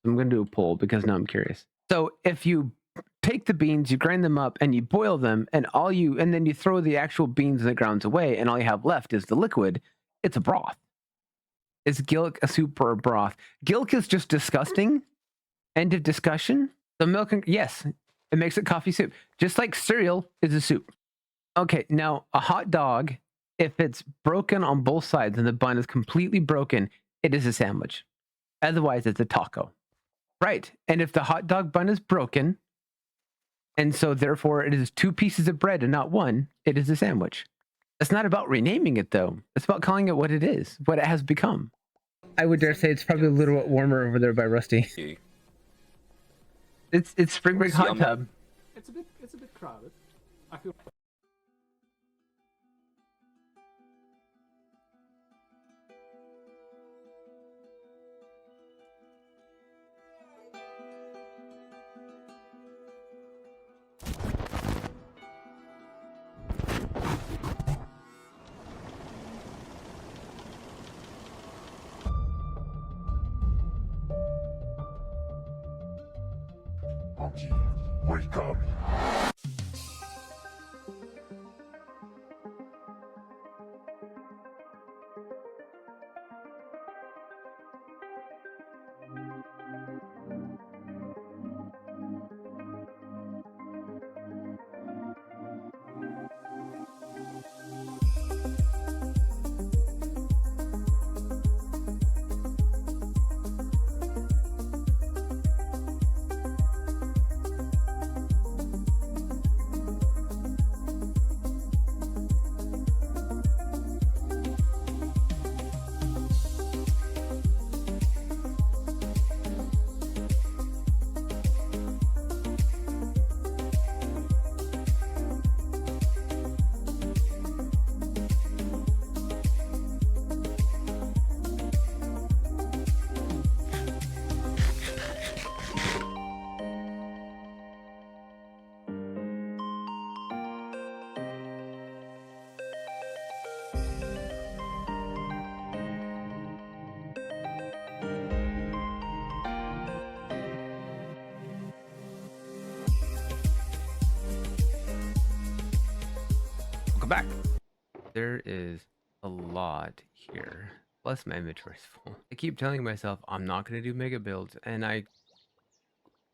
I'm going to do a poll because now I'm curious. So if you take the beans, you grind them up, and you boil them, and then you throw the actual beans and the grounds away, and all you have left is the liquid, it's a broth. Is gilk a soup or a broth? Gilk is just disgusting. End of discussion. The milk, yes, it makes it coffee soup. Just like cereal is a soup. Okay, now a hot dog, if it's broken on both sides and the bun is completely broken, it is a sandwich. Otherwise, it's a taco. Right. And if the hot dog bun is broken, and so therefore it is 2 pieces of bread and not 1, it is a sandwich. It's not about renaming it, though. It's about calling it what it is, what it has become. I would dare say it's probably a little bit warmer over there by Rusty. It's spring break hot tub. It's a bit crowded. I feel. Monkey, wake up. Back. There is a lot here. Plus my inventory is full. I keep telling myself I'm not going to do mega builds, and I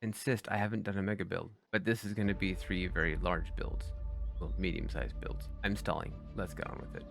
insist I haven't done a mega build. But this is going to be 3 very large builds. Well, medium-sized builds. I'm stalling. Let's get on with it.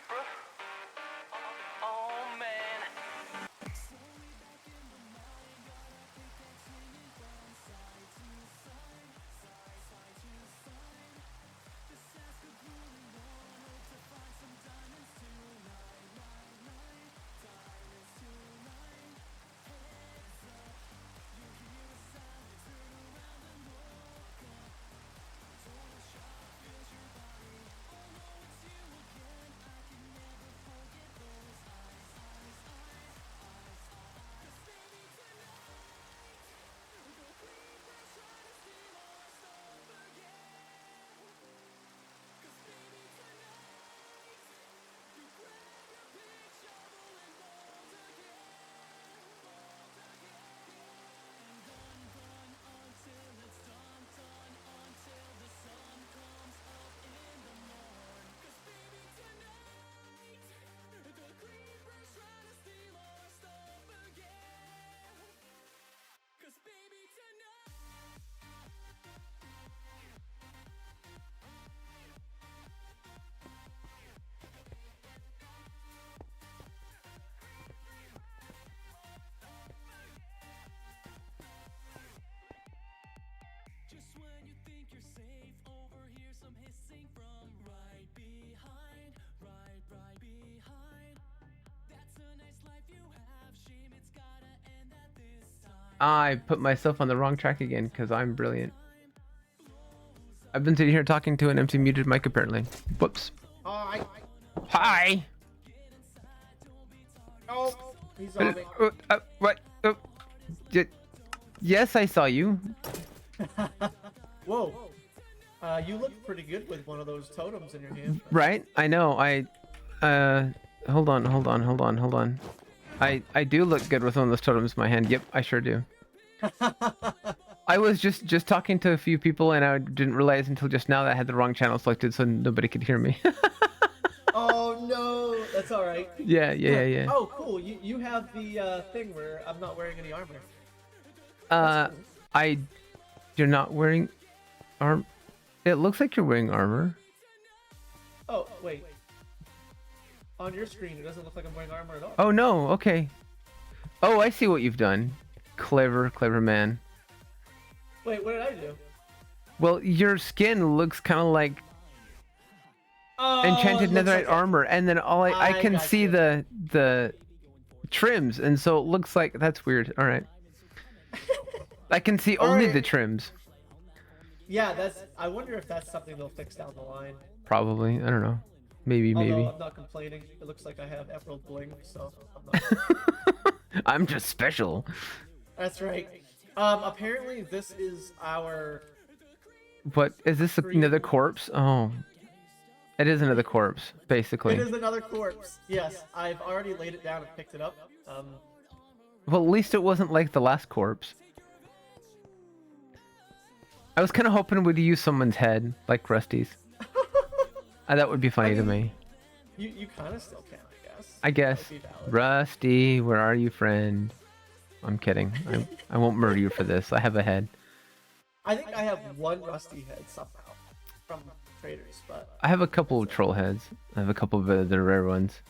Oh man. Just when you think you're safe, overhear some hissing from right behind, right behind. That's a nice life you have, shame it's gotta end at this time. I put myself on the wrong track again because I'm brilliant. I've been sitting here talking to an empty muted mic apparently. Whoops. Hi. Hi. Oh, he's on me. What? Yes, I saw you. Whoa. You look pretty good with one of those totems in your hand. Right? I know. Hold on. I do look good with one of those totems in my hand. Yep, I sure do. I was just talking to a few people and I didn't realize until just now that I had the wrong channel selected so nobody could hear me. Oh no, that's all right. Yeah. Oh, cool. You have the thing where I'm not wearing any armor. Cool. You're not wearing arm. It looks like you're wearing armor. Oh wait. On your screen, it doesn't look like I'm wearing armor at all. Oh no. Okay. Oh, I see what you've done. Clever man. Wait, what did I do? Well, your skin looks kind of like enchanted it looks netherite like armor, and then I can got see you. the trims, and so it looks like that's weird. All right. I can see only Alright. the trims. Yeah, I wonder if that's something they'll fix down the line. Probably. I don't know. Maybe. Although I'm not complaining. It looks like I have emerald bling, so I'm not. I'm just special. That's right. Apparently this is our. What is this? Another corpse? Oh, it is another corpse, basically. It is another corpse. Yes, I've already laid it down and picked it up. Well, at least it wasn't like the last corpse. I was kind of hoping we'd use someone's head, like Rusty's. That would be funny to me. You kind of still can, I guess. I guess. That would be valid. Rusty, where are you, friend? I'm kidding. I won't murder you for this. I have a head. I think I have one rusty head somehow from traders, but I have a couple of troll heads. I have a couple of the rare ones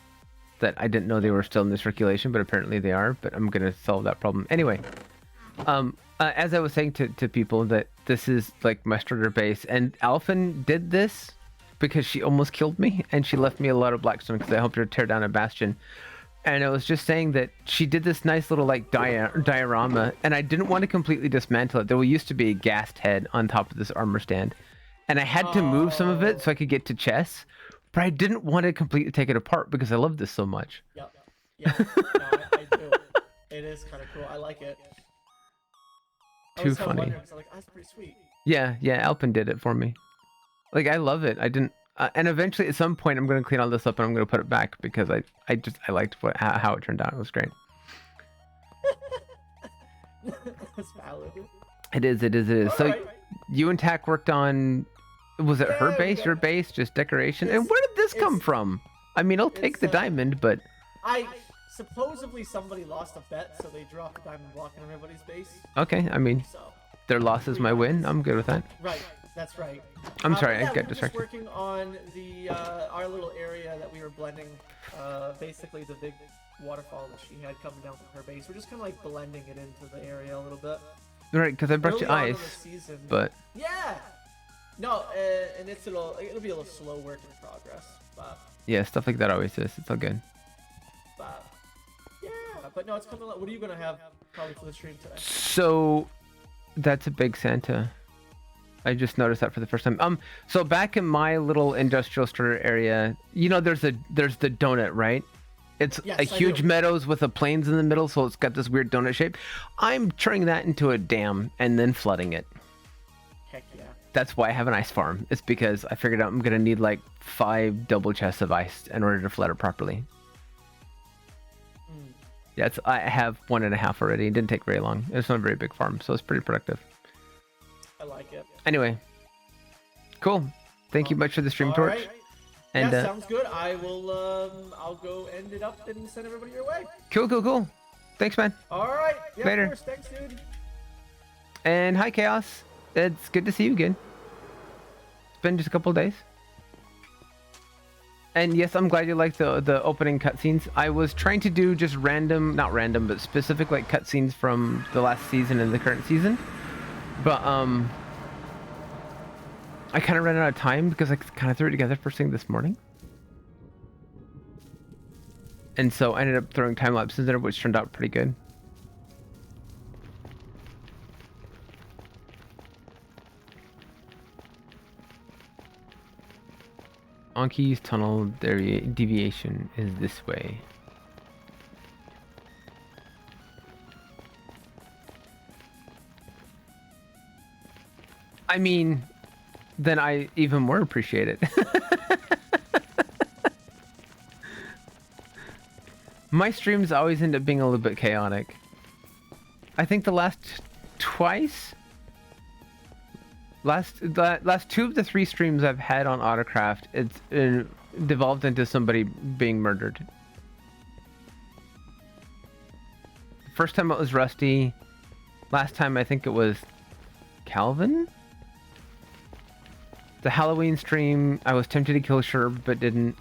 that I didn't know they were still in the circulation, but apparently they are. But I'm gonna solve that problem anyway. As I was saying to people that this is like my starter base, and Alphen did this because she almost killed me, and she left me a lot of blackstone because I helped her tear down a bastion. And I was just saying that she did this nice little like diorama, and I didn't want to completely dismantle it. There used to be a ghast head on top of this armor stand, and I had to move some of it so I could get to chests, but I didn't want to completely take it apart because I love this so much. yep. Yeah, no, I do. It is kind of cool. I like it. I Too was kinda funny. wondering, 'cause I'm like, that's pretty sweet. Yeah, Alpin did it for me. Like, I love it. I didn't, and eventually at some point I'm going to clean all this up and I'm going to put it back because I liked how it turned out. It was great. That's valid. It is. So Alright. you and Tack worked on, was it her Yeah, base, yeah. your base, just decoration? And It's- where did this come it's- from? I mean, I'll take it's, the uh, diamond, but Supposedly somebody lost a bet, so they dropped a diamond block in everybody's base. okay. I mean, So, their loss is my win. I'm good with that. right. That's right. I'm sorry, Yeah, I we got were just distracted. working on the our little area that we were blending. Basically, the big waterfall that she had coming down from her base. We're just kind of like blending it into the area a little bit. Right, because I brought you Early on in ice, the season, but yeah. No, and it'll be a little slow work in progress, but yeah, stuff like that always is. It's all good. yeah. But no, it's coming. What are you gonna have probably for the stream today? So that's a big Santa. I just noticed that for the first time. So back in my little industrial store area, you know, there's the donut, right? It's Yes, a I huge do. meadows with a plains in the middle, so it's got this weird donut shape. I'm turning that into a dam and then flooding it. Heck yeah. That's why I have an ice farm. It's because I figured out I'm gonna need like 5 double chests of ice in order to flood it properly. Yeah, I have 1.5 already. It didn't take very long. It's not a very big farm, so it's pretty productive. I like it. Anyway, cool. Thank you much for the stream All torch. right. And Yeah, sounds good. I will. I'll go end it up and send everybody your way. cool. Thanks, man. All right. Yeah, Later. Of course. Thanks, dude. And hi, Chaos. It's good to see you again. It's been just a couple of days. And yes, I'm glad you liked the opening cutscenes. I was trying to do just random, not random, but specific like cutscenes from the last season and the current season. But I kind of ran out of time because I kind of threw it together first thing this morning. And so I ended up throwing time lapses in there, which turned out pretty good. Anki's tunnel deviation is this way. I mean, then I even more appreciate it. My streams always end up being a little bit chaotic. I think the last last 2 of the 3 streams I've had on Autocraft, it's devolved into somebody being murdered. First time it was Rusty. Last time I think it was Calvin. The Halloween stream, I was tempted to kill Sherb, but didn't.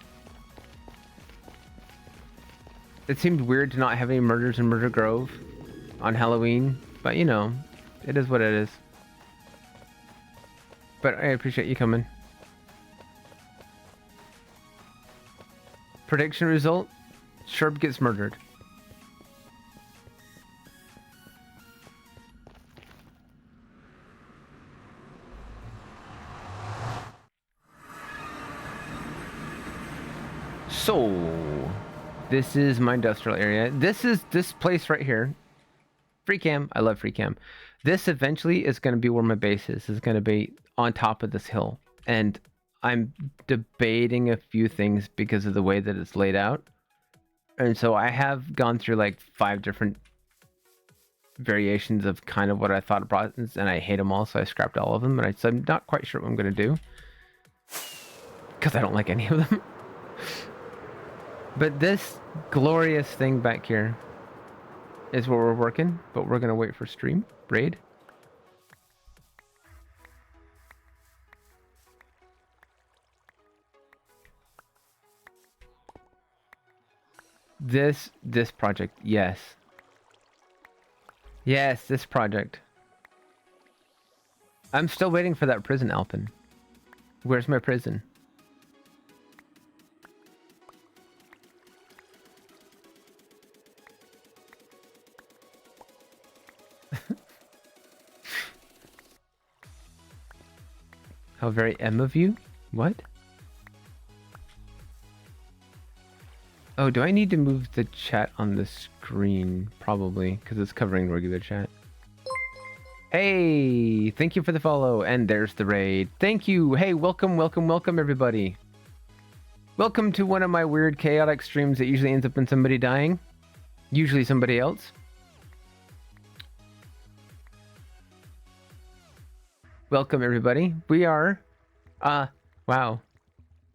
It seemed weird to not have any murders in Murder Grove on Halloween, but you know, it is what it is. But I appreciate you coming. Prediction result, Sherb gets murdered. So, this is my industrial area. This is this place right here. Free cam. I love free cam. This eventually is going to be where my base is. It's going to be on top of this hill. And I'm debating a few things because of the way that it's laid out. And so I have gone through like 5 different variations of kind of what I thought about, and I hate them all, so I scrapped all of them. And I'm not quite sure what I'm going to do because I don't like any of them. But this glorious thing back here is where we're working, but we're going to wait for stream, raid. This project, yes. Yes, this project. I'm still waiting for that prison, Alpin. Where's my prison? How very M of you? What? Oh, do I need to move the chat on the screen? Probably, because it's covering regular chat. Hey, thank you for the follow, and there's the raid. Thank you. Hey, welcome, everybody. Welcome to one of my weird chaotic streams that usually ends up in somebody dying. Usually somebody else. Welcome, everybody. We are... wow.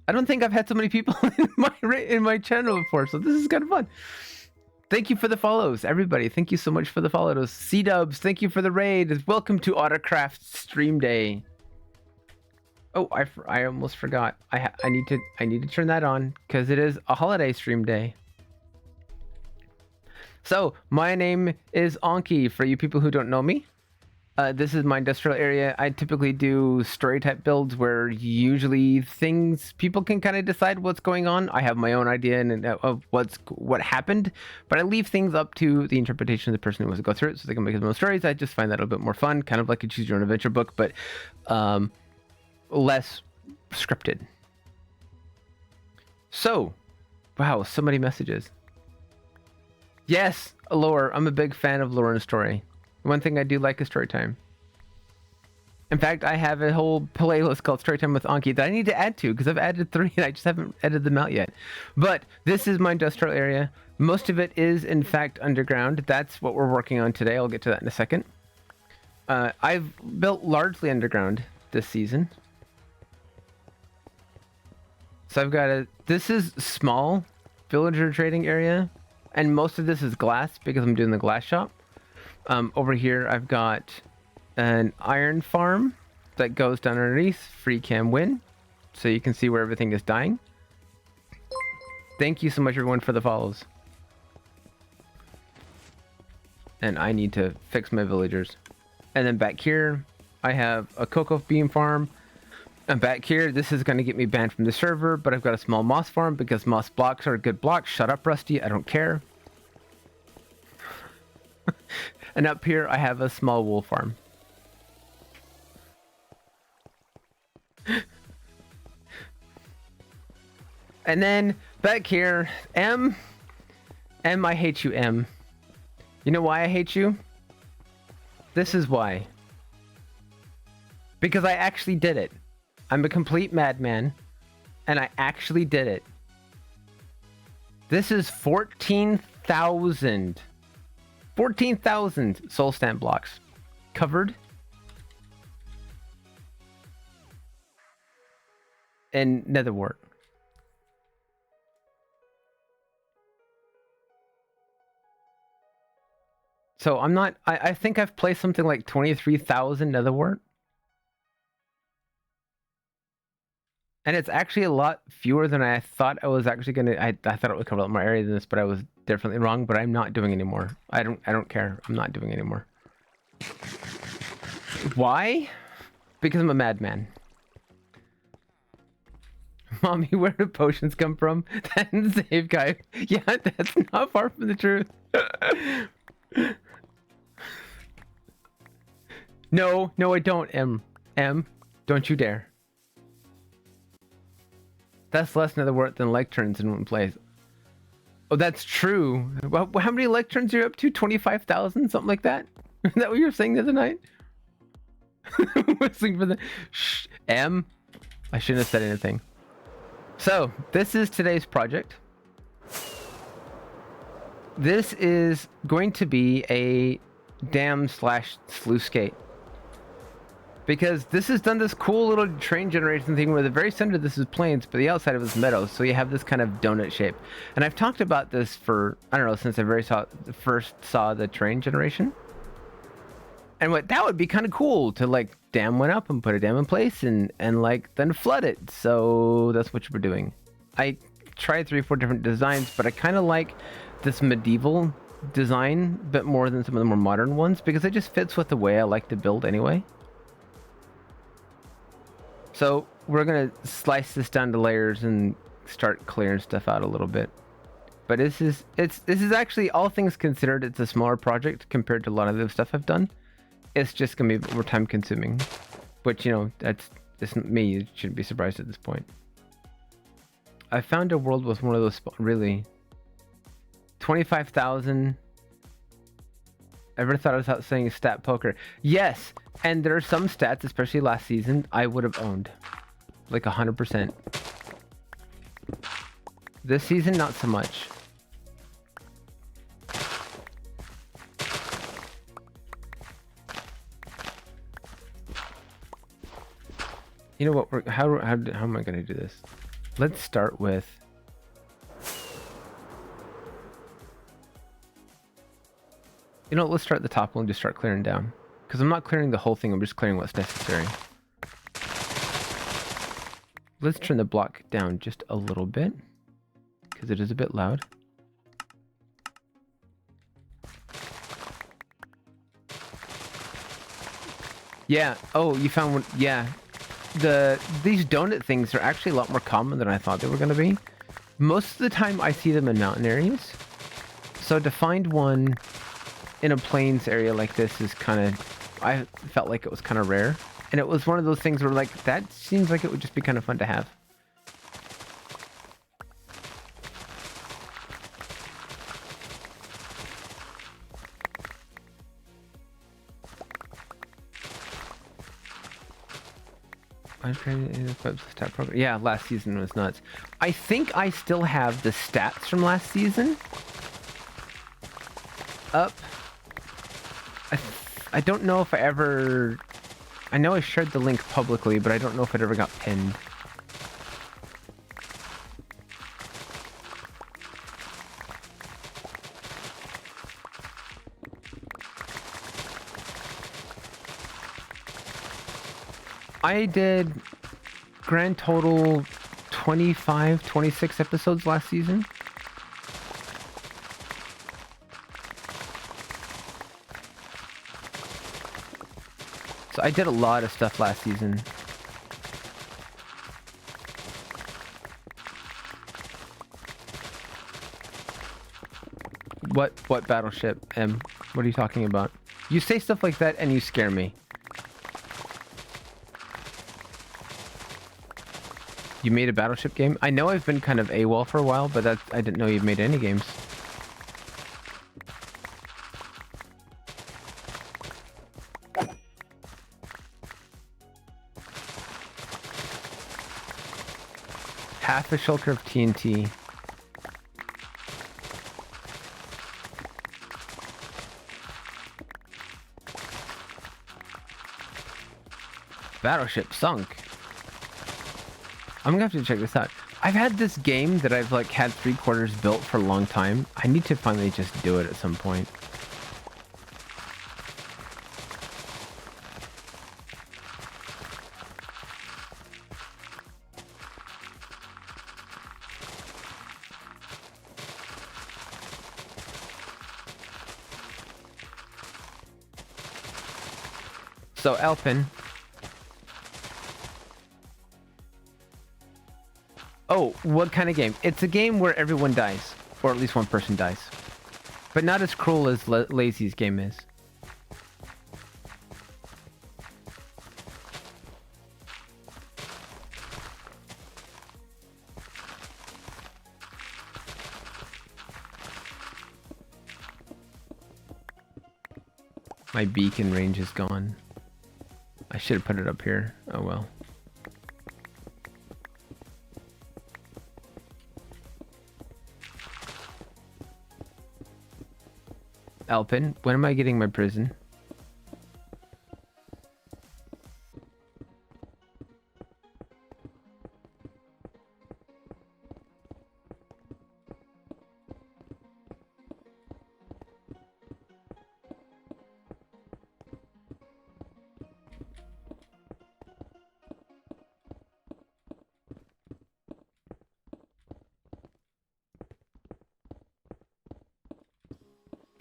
I don't think I've had so many people in my channel before, so this is kind of fun. Thank you for the follows, everybody. Thank you so much for the follows. C-Dubs, thank you for the raid. Welcome to Autocraft Stream Day. Oh, I almost forgot. I need to turn that on because it is a holiday stream day. So my name is Anki. For you people who don't know me, this is my industrial area. I typically do story type builds where usually people can kind of decide what's going on. I have my own idea of what happened, but I leave things up to the interpretation of the person who wants to go through it, so they can make their own stories. I just find that a little bit more fun, kind of like a choose your own adventure book, but less scripted. So, wow, so many messages. Yes, lore. I'm a big fan of lore and story. One thing I do like is story time. In fact, I have a whole playlist called Storytime with Anki that I need to add to because I've added 3 and I just haven't edited them out yet. But this is my industrial area. Most of it is, in fact, underground. That's what we're working on today. I'll get to that in a second. I've built largely underground this season. So I've got this is small villager trading area. And most of this is glass because I'm doing the glass shop. Over here, I've got an iron farm that goes down underneath. Free cam win. So you can see where everything is dying. Thank you so much, everyone, for the follows. And I need to fix my villagers. And then back here, I have a cocoa bean farm. And back here, this is going to get me banned from the server, but I've got a small moss farm because moss blocks are a good block. Shut up, Rusty. I don't care. And up here, I have a small wool farm. And then back here, M, I hate you, M. You know why I hate you? This is why. Because I actually did it. I'm a complete madman, and I actually did it. This is 14,000 soul stamp blocks covered in netherwort. So I think I've placed something like 23,000 netherwort. And it's actually a lot fewer than I thought I was actually gonna. I thought it would cover a lot more area than this, but I was definitely wrong. But I'm not doing anymore. I don't care. I'm not doing anymore. Why? Because I'm a madman. Mommy, where do potions come from? That's the save guy. Yeah, that's not far from the truth. No, I don't. M, don't you dare. That's less netherwort than lecterns in one place. Oh, that's true. Well, how many lecterns are you up to? 25,000? Something like that? Is that what you were saying the other night? Whistling for the... Shh. M? I shouldn't have said anything. So, this is today's project. This is going to be a dam / sluice gate. Because this has done this cool little train generation thing where the very center of this is plains, but the outside of it is meadows. So you have this kind of donut shape. And I've talked about this for, I don't know, since I first saw the train generation. And that would be kind of cool to like dam one up and put a dam in place and like then flood it. So that's what we're doing. I tried 3 or 4 different designs, but I kind of like this medieval design a bit more than some of the more modern ones because it just fits with the way I like to build anyway. So we're gonna slice this down to layers and start clearing stuff out a little bit. But this is actually, all things considered, it's a smaller project compared to a lot of the stuff I've done. It's just gonna be a bit more time consuming, which, you know, that's me. You shouldn't be surprised at this point. I found a world with one of those really 25,000. Ever thought I was saying stat poker? Yes, and there are some stats, especially last season, I would have owned, like 100%. This season, not so much. You know what? How am I going to do this? Let's start with. You know, let's start at the top and just start clearing down. Because I'm not clearing the whole thing, I'm just clearing what's necessary. Let's turn the block down just a little bit because it is a bit loud. Yeah. Oh, you found one. Yeah. These donut things are actually a lot more common than I thought they were going to be. Most of the time I see them in mountain areas. So to find one in a plains area like this is kind of, I felt like it was kind of rare. And it was one of those things where like, that seems like it would just be kind of fun to have. Yeah, last season was nuts. I think I still have the stats from last season up. I don't know if I ever... I know I shared the link publicly, but I don't know if it ever got pinned. I did grand total 25, 26 episodes last season. So I did a lot of stuff last season. What battleship, M? What are you talking about? You say stuff like that and you scare me. You made a battleship game? I know I've been kind of AWOL for a while, but I didn't know you've made any games. Half a shulker of TNT. Battleship sunk. I'm gonna have to check this out. I've had this game that I've like had 3/4 built for a long time. I need to finally just do it at some point. So Alpin. Oh, what kind of game? It's a game where everyone dies, or at least one person dies, but not as cruel as Lazy's game is. My beacon range is gone. I should have put it up here. Oh well. Alpin, when am I getting my prison?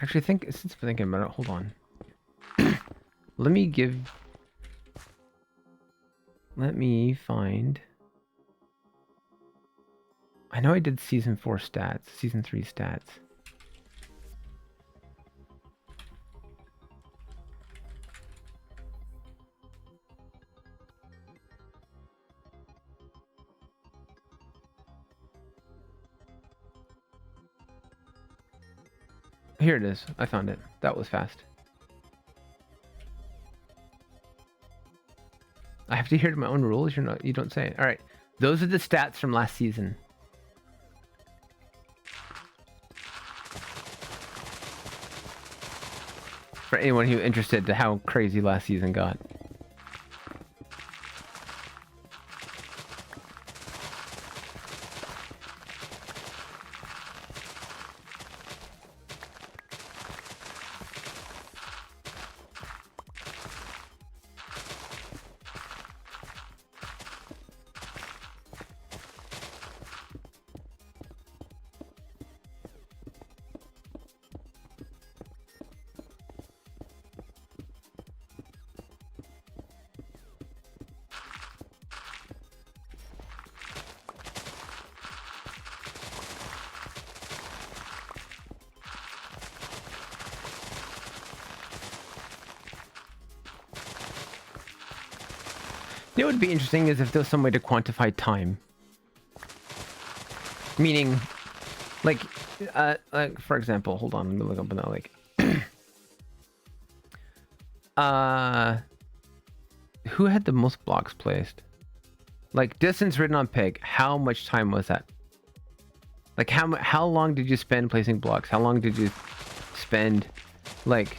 Actually, since I'm thinking about it, hold on. Let me find. I know I did season 4 stats, season 3 stats. Here it is. I found it. That was fast. I have to adhere to my own rules. You don't say it. All right. Those are the stats from last season. For anyone who's interested to how crazy last season got. You know what would be interesting is if there was some way to quantify time. Meaning, like for example, hold on, let me look up on that. Like, who had the most blocks placed? Like distance written on peg. How much time was that? Like how long did you spend placing blocks? How long did you spend like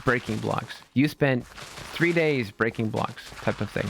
breaking blocks? You spent 3 days breaking blocks, type of thing.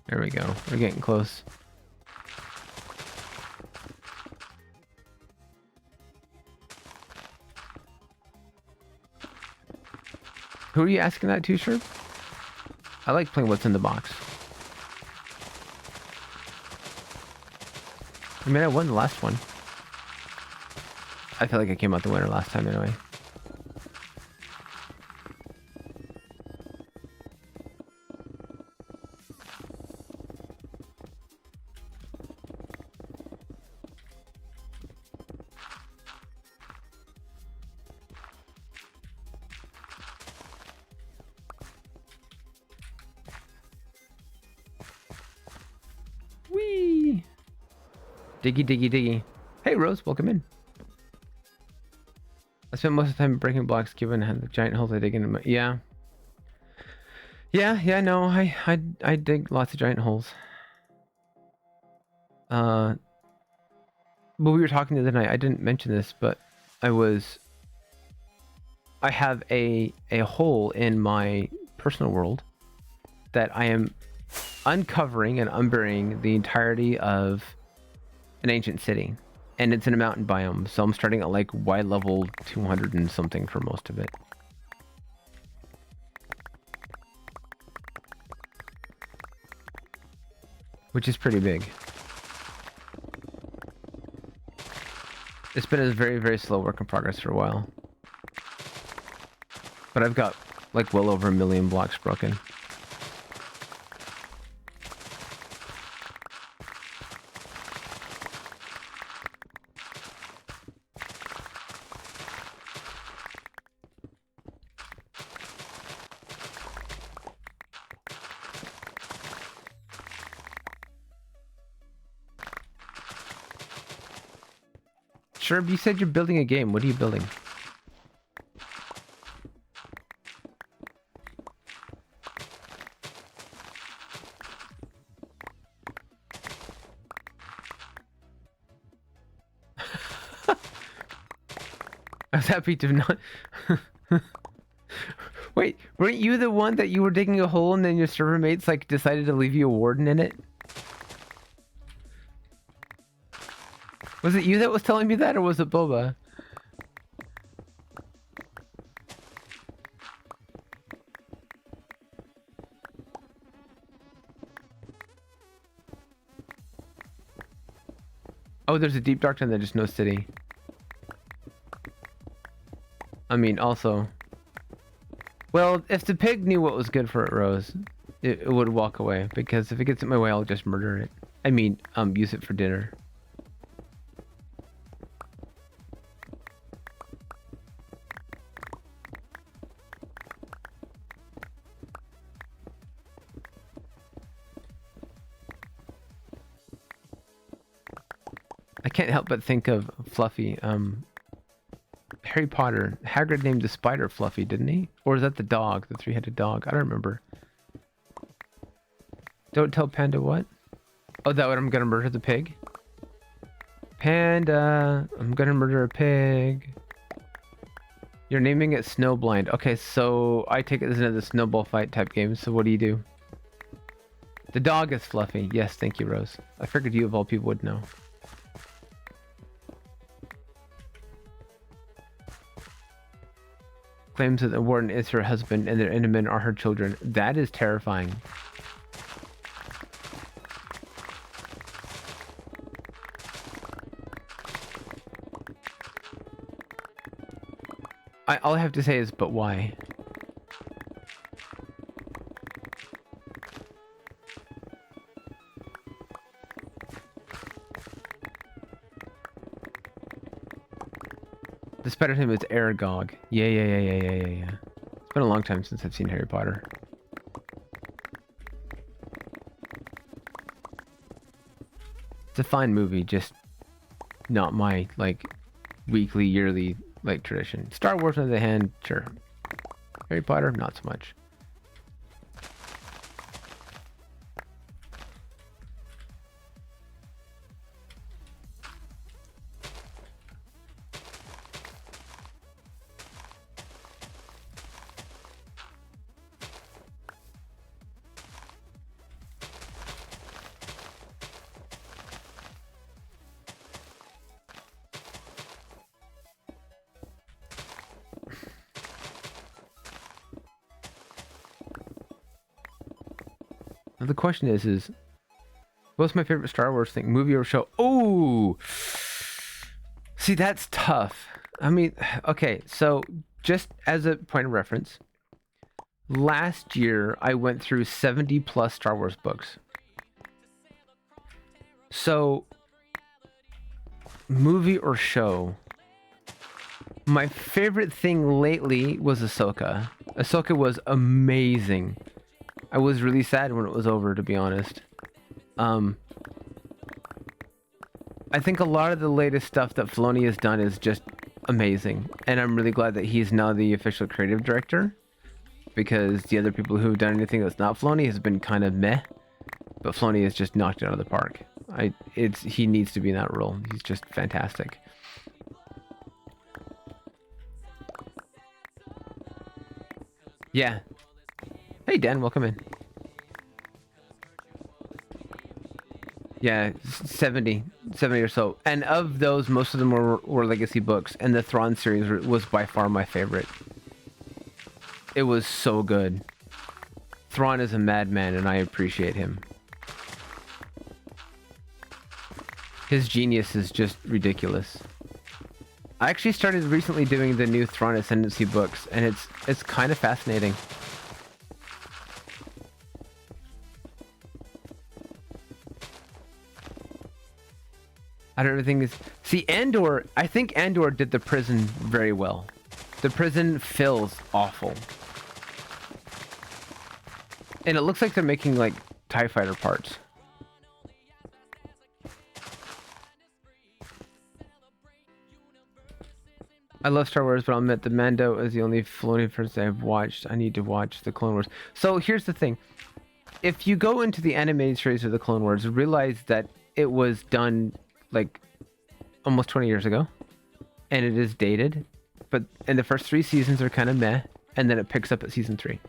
There we go. We're getting close. Who are you asking that to, Sherb? I like playing what's in the box. I mean, I won the last one. I feel like I came out the winner last time anyway. Whee! Diggy, diggy, diggy. Hey, Rose, welcome in. I spent most of the time breaking blocks, given the giant holes I dig into my... Yeah. Yeah, no, I dig lots of giant holes. But we were talking the other night, I didn't mention this, but I have a hole in my personal world that I am uncovering and unburying the entirety of an ancient city, and it's in a mountain biome, so I'm starting at like Y level 200 and something for most of it. Which is pretty big. It's been a very, very slow work in progress for a while. But I've got like well over 1 million blocks broken. Sure, you said you're building a game. What are you building? I was happy to not... Wait, weren't you the one that you were digging a hole and then your server mates like decided to leave you a warden in it? Was it you that was telling me that, or was it Boba? Oh, there's a deep dark and then just no city. I mean, also... Well, if the pig knew what was good for it, Rose, it would walk away. Because if it gets in my way, I'll just murder it. I mean, use it for dinner. I can't help but think of Fluffy. Harry Potter. Hagrid named the spider Fluffy, didn't he? Or is that the dog? The three-headed dog? I don't remember. Don't tell Panda what? Oh, that what I'm gonna murder the pig? Panda, I'm gonna murder a pig. You're naming it Snowblind. Okay, so I take it as another snowball fight type game. So what do you do? The dog is Fluffy. Yes, thank you, Rose. I figured you of all people would know. Claims that the warden is her husband and their intimate are her children. That is terrifying. All I have to say is, but why? The spider's name is Aragog. Yeah. It's been a long time since I've seen Harry Potter. It's a fine movie, just not my, like, weekly, yearly, like, tradition. Star Wars on the other hand, sure. Harry Potter, not so much. The question is what's my favorite Star Wars thing, movie or show? Oh, see, that's tough. I mean, okay, so just as a point of reference, last year I went through 70 plus Star Wars books. So, movie or show, my favorite thing lately was Ahsoka. Ahsoka was amazing. I was really sad when it was over, to be honest. I think a lot of the latest stuff that Filoni has done is just amazing. And I'm really glad that he's now the official creative director. Because the other people who've done anything that's not Filoni has been kind of meh. But Filoni has just knocked it out of the park. He needs to be in that role. He's just fantastic. Yeah. Hey Dan, welcome in. Yeah, 70 or so. And of those, most of them were legacy books. And the Thrawn series was by far my favorite. It was so good. Thrawn is a madman, and I appreciate him. His genius is just ridiculous. I actually started recently doing the new Thrawn Ascendancy books, and it's kind of fascinating. I don't think is see Andor. I think Andor did the prison very well. The prison feels awful, and it looks like they're making like TIE fighter parts. I love Star Wars, but I'll admit the Mando is the only Filoni person I've watched. I need to watch the Clone Wars. So here's the thing: if you go into the animated series of the Clone Wars, realize that it was done like almost 20 years ago, and it is dated, and the first 3 seasons are kind of meh, and then it picks up at season 3.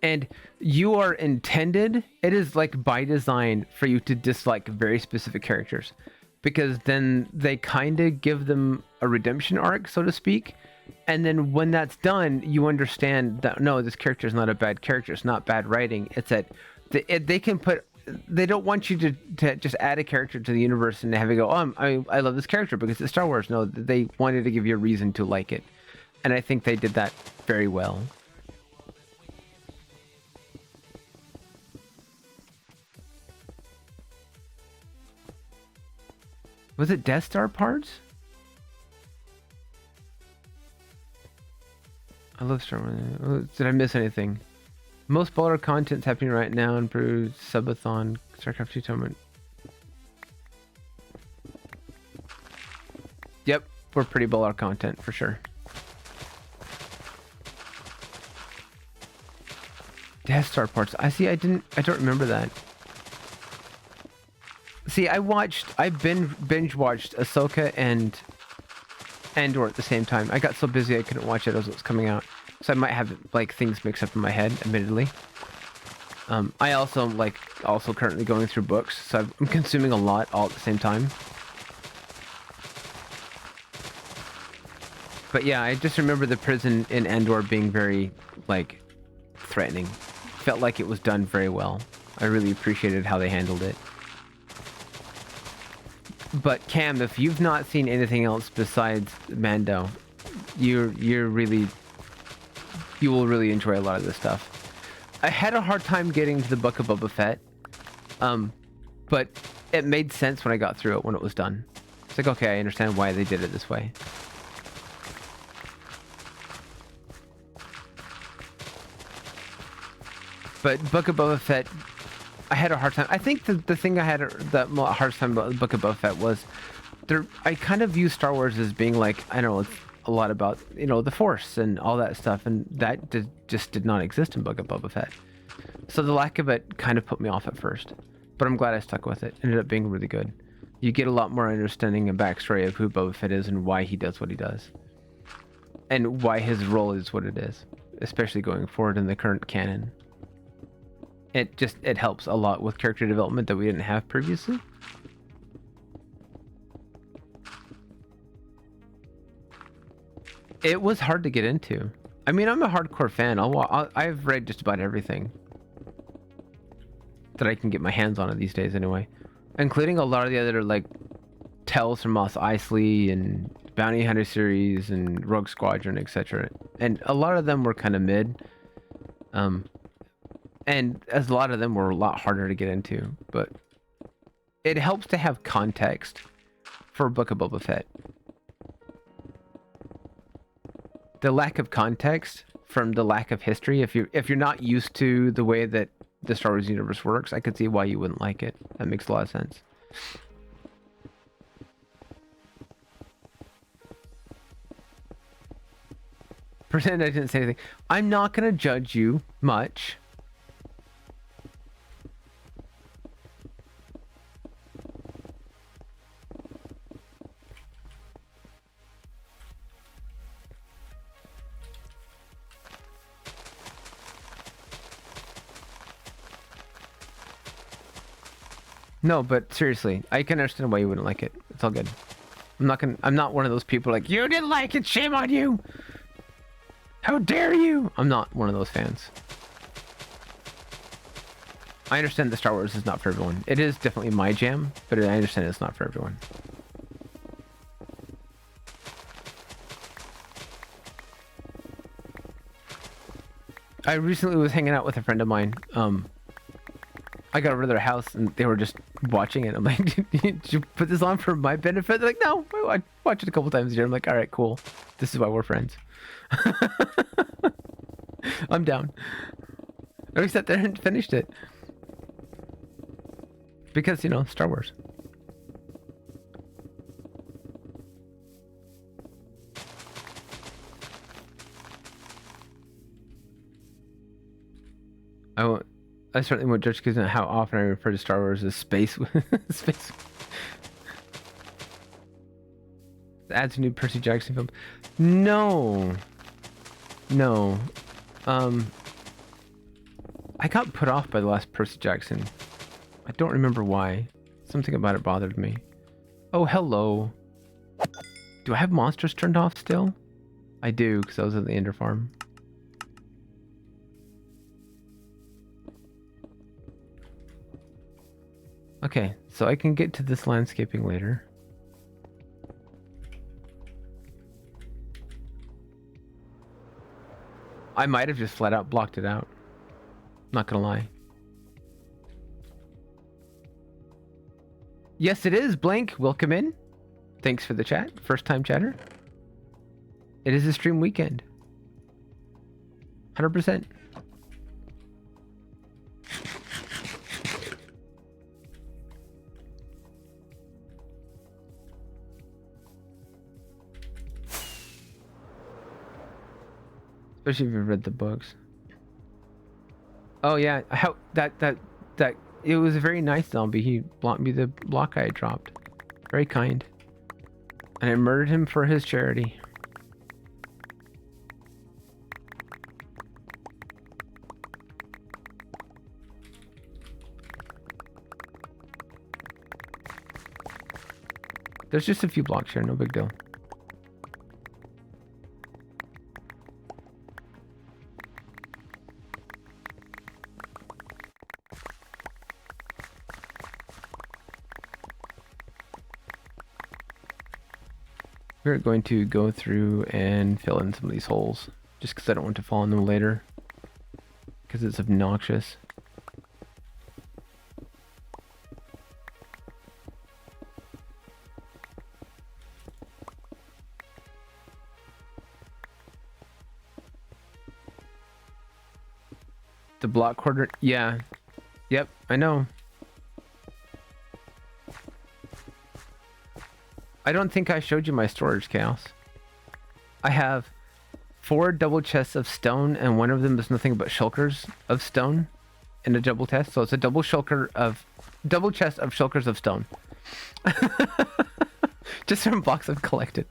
And you are intended, it is like by design for you to dislike very specific characters, because then they kind of give them a redemption arc, so to speak. And then when that's done, you understand that no, this character is not a bad character. It's not bad writing. It's that they can put. They don't want you to just add a character to the universe and have it go, oh, I love this character because it's Star Wars. No, they wanted to give you a reason to like it. And I think they did that very well. Was it Death Star parts? I love Star Wars. Did I miss anything? Most baller content's happening right now. Improved subathon, StarCraft 2 tournament. Yep, we're pretty baller content for sure. Death Star parts. I don't remember that. See, I binge watched Ahsoka and Andor at the same time. I got so busy I couldn't watch it as it was coming out. So I might have like things mixed up in my head, admittedly. I also am like also currently going through books, so I'm consuming a lot all at the same time. But yeah, I just remember the prison in Endor being very like threatening. Felt like it was done very well. I really appreciated how they handled it. But Cam, if you've not seen anything else besides Mando, you will really enjoy a lot of this stuff. I had a hard time getting to the Book of Boba Fett, but it made sense when I got through it when it was done. It's like, okay, I understand why they did it this way. But Book of Boba Fett, I had a hard time. I think the thing I had the hardest time about the Book of Boba Fett was I kind of view Star Wars as being like, I don't know, it's a lot about, you know, the Force and all that stuff, and that just did not exist in Book of Boba Fett. So the lack of it kind of put me off at first, but I'm glad I stuck with it. It ended up being really good. You get a lot more understanding and backstory of who Boba Fett is and why he does what he does, and why his role is what it is, especially going forward in the current canon. It helps a lot with character development that we didn't have previously. It was hard to get into. I mean, I'm a hardcore fan. I've read just about everything that I can get my hands on it these days anyway, including a lot of the other like Tales from Mos Eisley and Bounty Hunter series and Rogue Squadron, etc. And a lot of them were kind of mid. And as a lot of them were a lot harder to get into, but it helps to have context for Book of Boba Fett. The lack of context from the lack of history, if you're not used to the way that the Star Wars universe works, I could see why you wouldn't like it. That makes a lot of sense. Pretend I didn't say anything. I'm not going to judge you much. No, but seriously, I can understand why you wouldn't like it. It's all good. I'm not one of those people like, you didn't like it, shame on you. How dare you? I'm not one of those fans. I understand that Star Wars is not for everyone. It is definitely my jam, but I understand it's not for everyone. I recently was hanging out with a friend of mine. I got over to their house and they were just watching it. I'm like, did you put this on for my benefit? They're like, no, I watch it a couple times a year. I'm like, all right, cool. This is why we're friends. I'm down. And we sat there and finished it. Because, you know, Star Wars. I certainly won't judge because of how often I refer to Star Wars as space. Space. It adds a new Percy Jackson film. No. I got put off by the last Percy Jackson. I don't remember why. Something about it bothered me. Oh, hello. Do I have monsters turned off still? I do, because I was at the Ender Farm. Okay, so I can get to this landscaping later. I might have just flat out blocked it out. Not gonna lie. Yes, it is, Blank. Welcome in. Thanks for the chat. First time chatter. It is a stream weekend. 100%. Especially if you've read the books. Oh yeah, how that it was a very nice zombie. He blocked me the block I had dropped. Very kind. And I murdered him for his charity. There's just a few blocks here, no big deal. We're going to go through and fill in some of these holes, just because I don't want to fall in them later, because it's obnoxious. The block quarter, yeah. Yep, I know. I don't think I showed you my storage, Chaos. I have 4 double chests of stone, and one of them is nothing but shulkers of stone in a double chest. So it's a double chest of shulkers of stone. Just from blocks I've collected.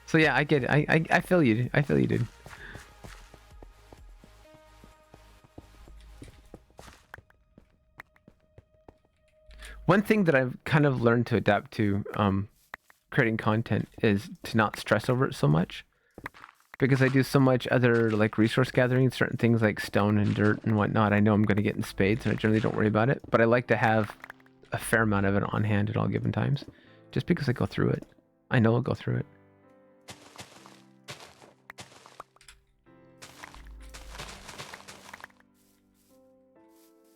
So yeah, I get it. I feel you. I feel you, dude. One thing that I've kind of learned to adapt to creating content is to not stress over it so much, because I do so much other like resource gathering, certain things like stone and dirt and whatnot. I know I'm going to get in spades, and I generally don't worry about it, but I like to have a fair amount of it on hand at all given times, just because I go through it. I know I'll go through it.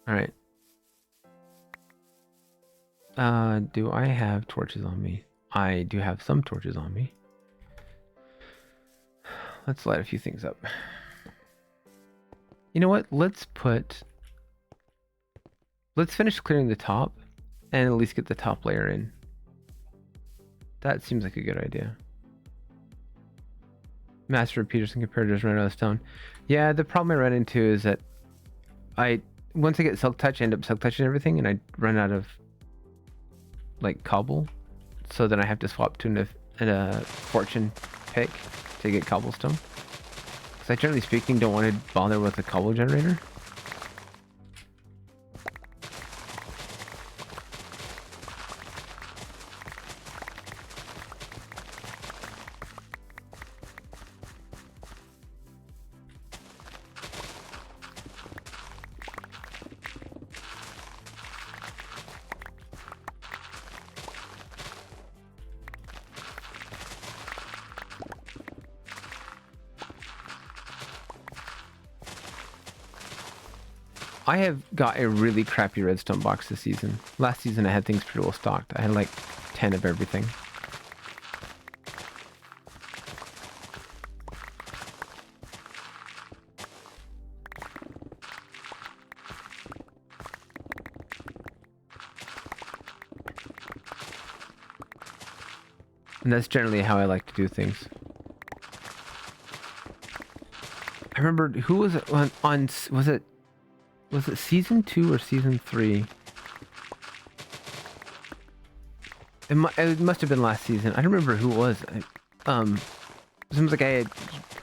All right. Do I have torches on me? I do have some torches on me. Let's light a few things up. You know what? Let's finish clearing the top and at least get the top layer in. That seems like a good idea. Master of Peterson comparators run out of stone. Yeah, the problem I run into is that once I get silk touch, I end up silk touching everything, and I run out of like cobble, so then I have to swap to a fortune pick to get cobblestone, because I generally speaking don't want to bother with a cobble generator. I have got a really crappy redstone box this season. Last season I had things pretty well stocked. I had like 10 of everything. And that's generally how I like to do things. I remember, who was it on was it season 2 or season 3? It must have been last season. I don't remember who it was. It seems like I had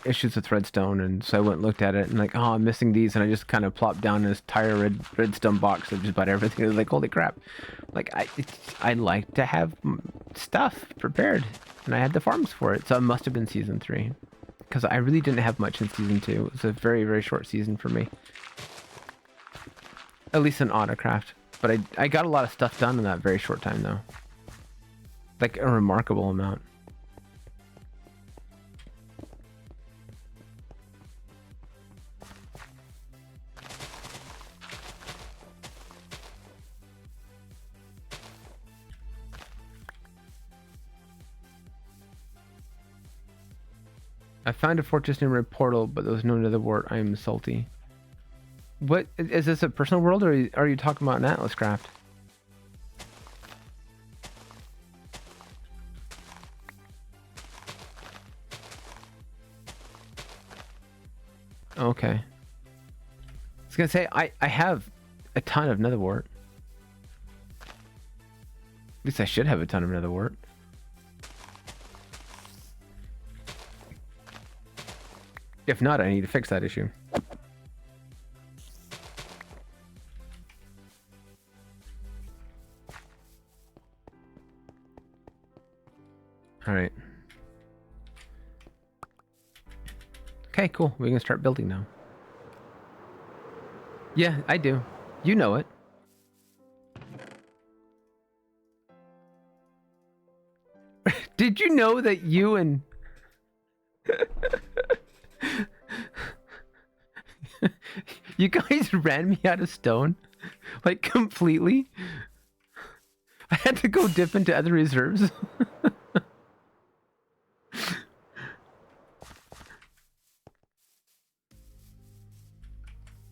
issues with redstone, and so I went and looked at it and like, oh, I'm missing these, and I just kind of plopped down this entire redstone box of just about everything. It was like, holy crap! Like I like to have stuff prepared, and I had the farms for it, so it must have been season 3, because I really didn't have much in season 2. It was a very, very short season for me. At least in Autocraft. But I got a lot of stuff done in that very short time, though. Like, a remarkable amount. I found a fortress near my portal, but there was no nether wart. I am salty. What is this, a personal world, or are you talking about an Atlas craft? Okay. I was gonna say I have a ton of nether wart. At least I should have a ton of nether wart. If not, I need to fix that issue. Okay, cool. We can start building now. Yeah, I do. You know it. Did you know that you and you guys ran me out of stone? Like completely? I had to go dip into other reserves.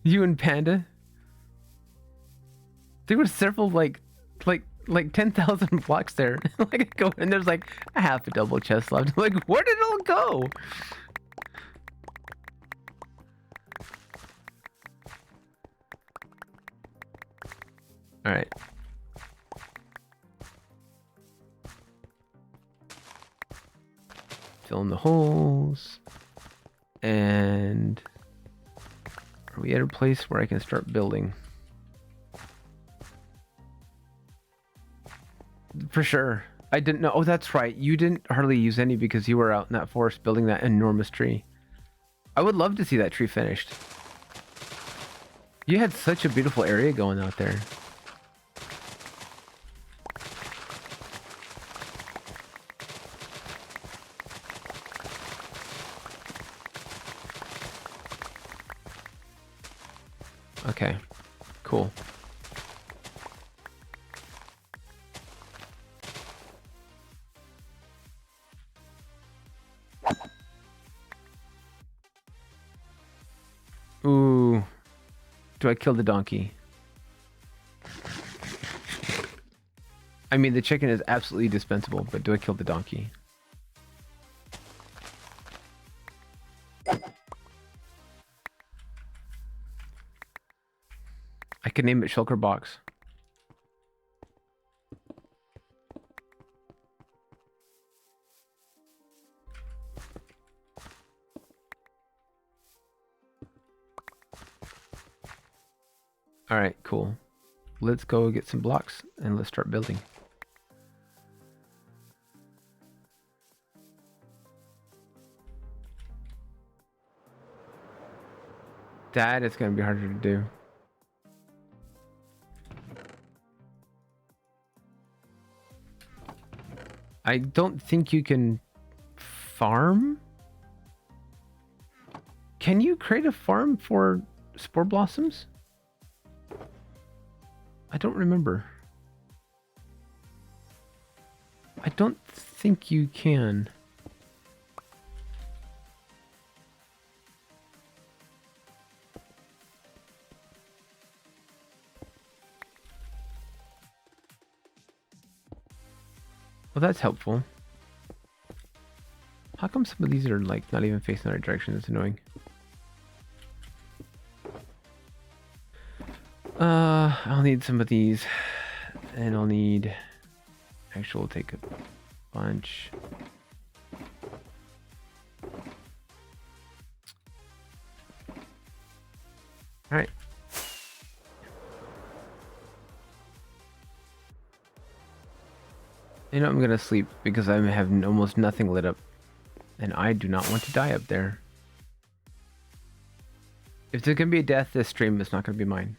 You and Panda? There were several like 10,000 blocks there. Like I go and there's like a half a double chest left. Like where did it all go? All right. Fill in the holes. And are we at a place where I can start building? For sure. I didn't know. Oh, that's right. You didn't hardly use any because you were out in that forest building that enormous tree. I would love to see that tree finished. You had such a beautiful area going out there. Okay, cool. Ooh. Do I kill the donkey? I mean, the chicken is absolutely dispensable, but do I kill the donkey? I could name it Shulker Box. All right, cool. Let's go get some blocks and let's start building. That is going to be harder to do. I don't think you can farm. Can you create a farm for spore blossoms? I don't remember. I don't think you can. Well, that's helpful. How come some of these are like not even facing the right direction? It's annoying. I'll need some of these, and I'll need. Actually, we'll take a bunch. All right. You know, I'm gonna sleep because I have almost nothing lit up, and I do not want to die up there. If there's gonna be a death this stream, it's not gonna be mine.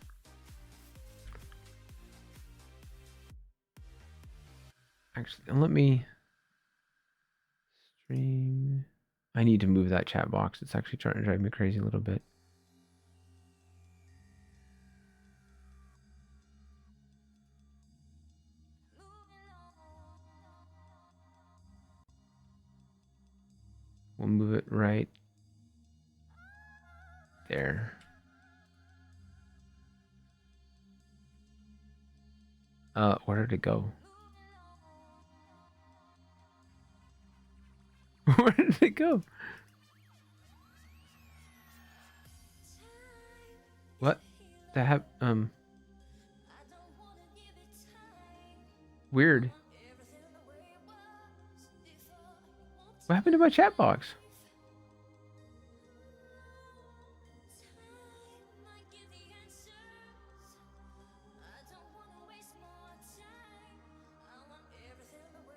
Actually, let me stream. I need to move that chat box. It's actually trying to drive me crazy a little bit. We'll move it right there. Where did it go? Where did it go? What? That have weird. What happened to my chat box?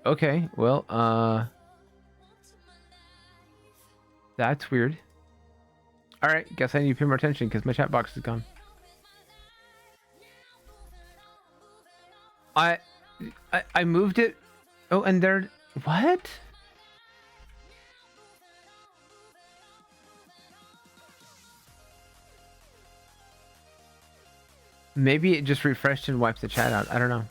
Okay, well, that's weird. All right, guess I need to pay more attention because my chat box is gone. I moved it. Oh, and there. What? Maybe it just refreshed and wiped the chat out. I don't know.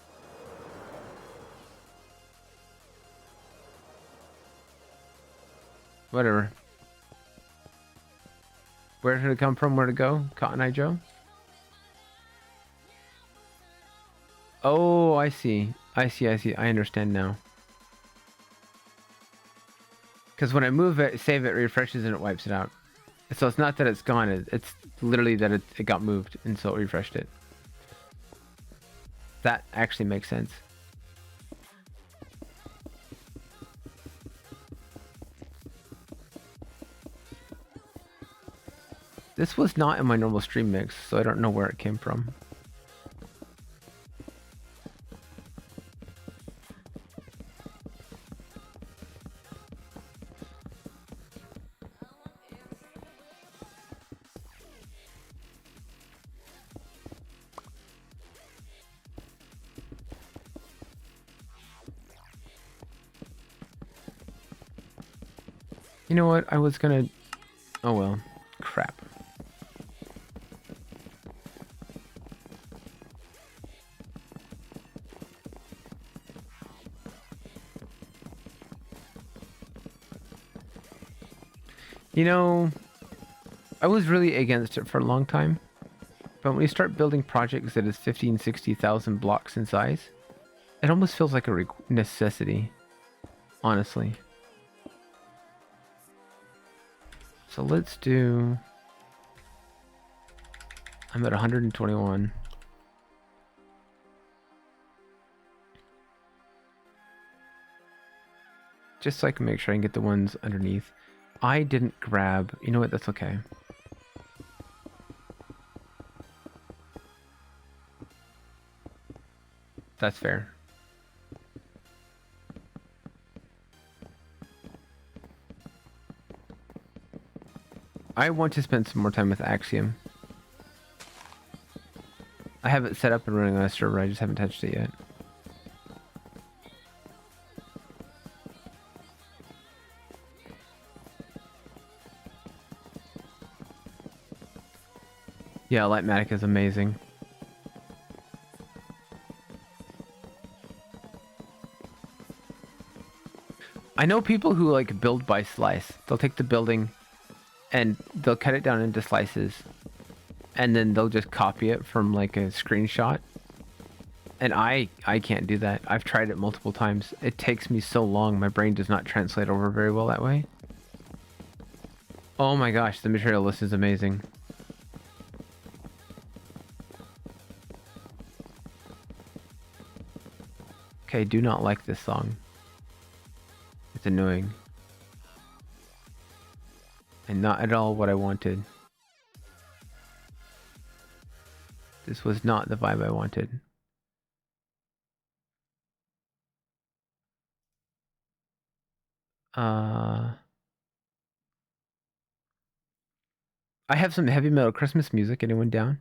Whatever. Where did it come from? Where to go? Cotton Eye Joe? Oh, I see. I see. I understand now. Because when I move it, save it, refreshes, and it wipes it out. So it's not that it's gone. It's literally that it got moved, and so it refreshed it. That actually makes sense. This was not in my normal stream mix, so I don't know where it came from. You know what? I was gonna... Oh well. Crap. You know, I was really against it for a long time. But when you start building projects that is 50 and 60,000 blocks in size, it almost feels like a necessity. Honestly. So let's do... I'm at 121. Just so I can make sure I can get the ones underneath. I didn't grab... You know what? That's okay. That's fair. I want to spend some more time with Axiom. I have it set up and running on a server, I just haven't touched it yet. Yeah, Lightmatic is amazing. I know people who like build by slice. They'll take the building and they'll cut it down into slices and then they'll just copy it from like a screenshot. And I can't do that. I've tried it multiple times. It takes me so long. My brain does not translate over very well that way. Oh my gosh, the material list is amazing. Okay, do not like this song. It's annoying. And not at all what I wanted. This was not the vibe I wanted. I have some heavy metal Christmas music. Anyone down?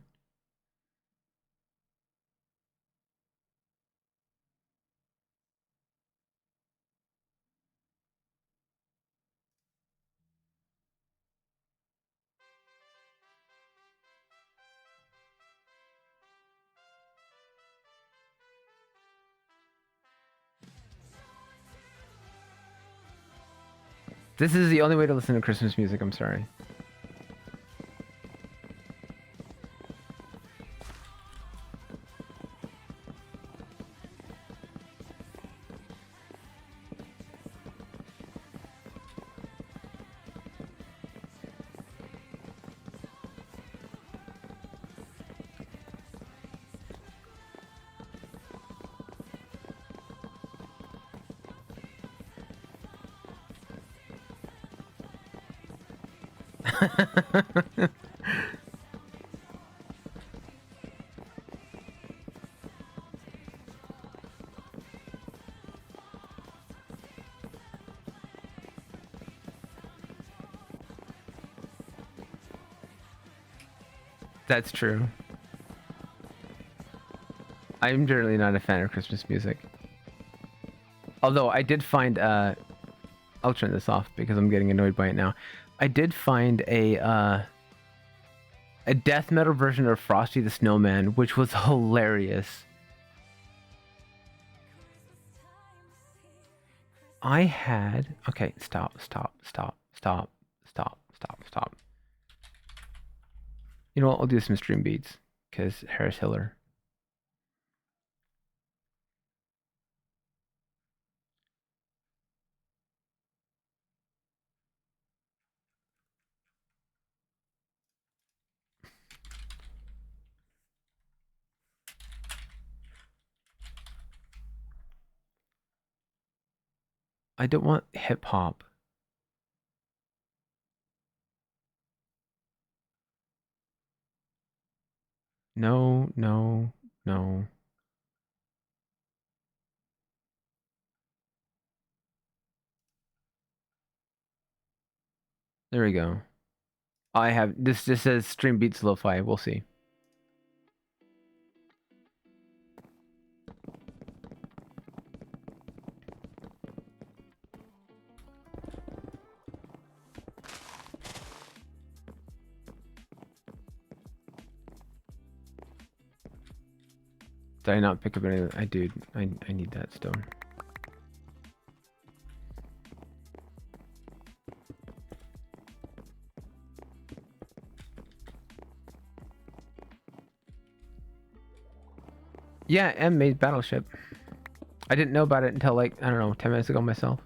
This is the only way to listen to Christmas music, I'm sorry. That's true. I'm generally not a fan of Christmas music. Although I did find I'll turn this off because I'm getting annoyed by it now. I did find a death metal version of Frosty the Snowman, which was hilarious. I had okay, stop. You know what? I'll do some stream beats because Harris Hiller. I don't want hip hop. No. There we go. I have this. This says stream beats lo-fi. We'll see. Did I not pick up any? I did. I need that stone. Yeah, M made Battleship. I didn't know about it until like, I don't know, 10 minutes ago myself.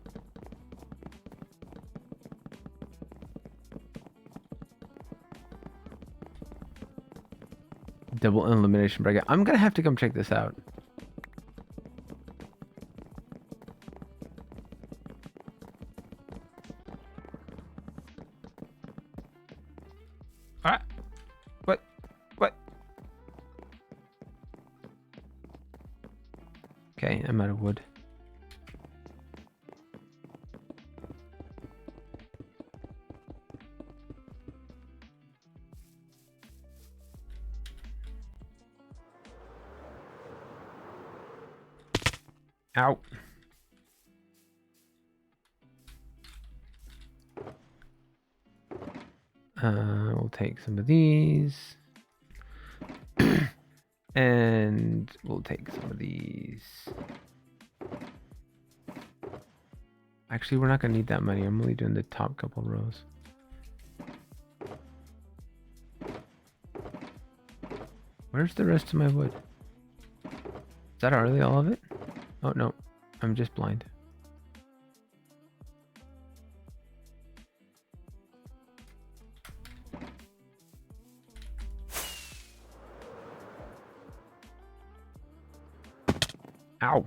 Double elimination bracket. I'm gonna have to come check this out. Ah! What? Okay, I'm out of wood. Ow. We'll take some of these. And we'll take some of these. Actually, we're not going to need that many. I'm only doing the top couple rows. Where's the rest of my wood? Is that really all of it? Oh, no. I'm just blind. Ow.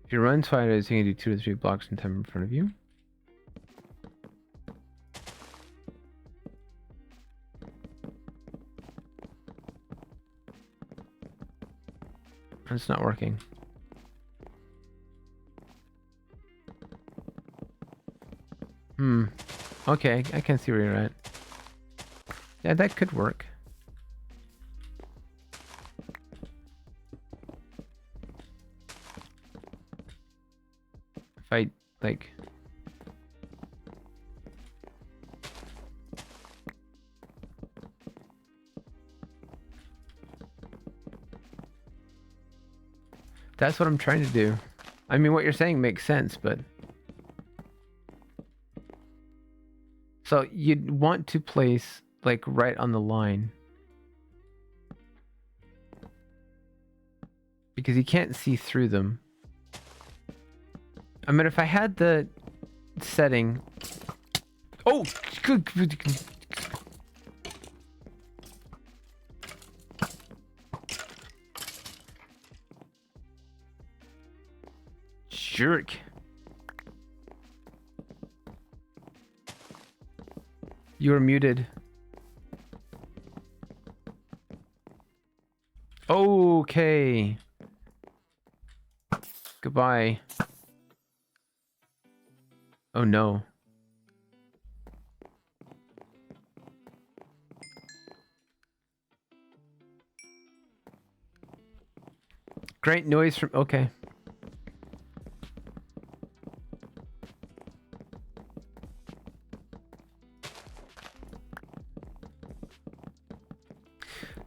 If you run spiders, you can do 2 to 3 blocks in time in front of you. It's not working. Okay, I can see where you're at. Yeah, that could work. If I, like... That's what I'm trying to do. I mean, what you're saying makes sense, but... So you'd want to place, like, right on the line. Because you can't see through them. I mean, if I had the setting... Oh! Jerk. You are muted. Okay. Goodbye. Oh no. Great noise from... Okay.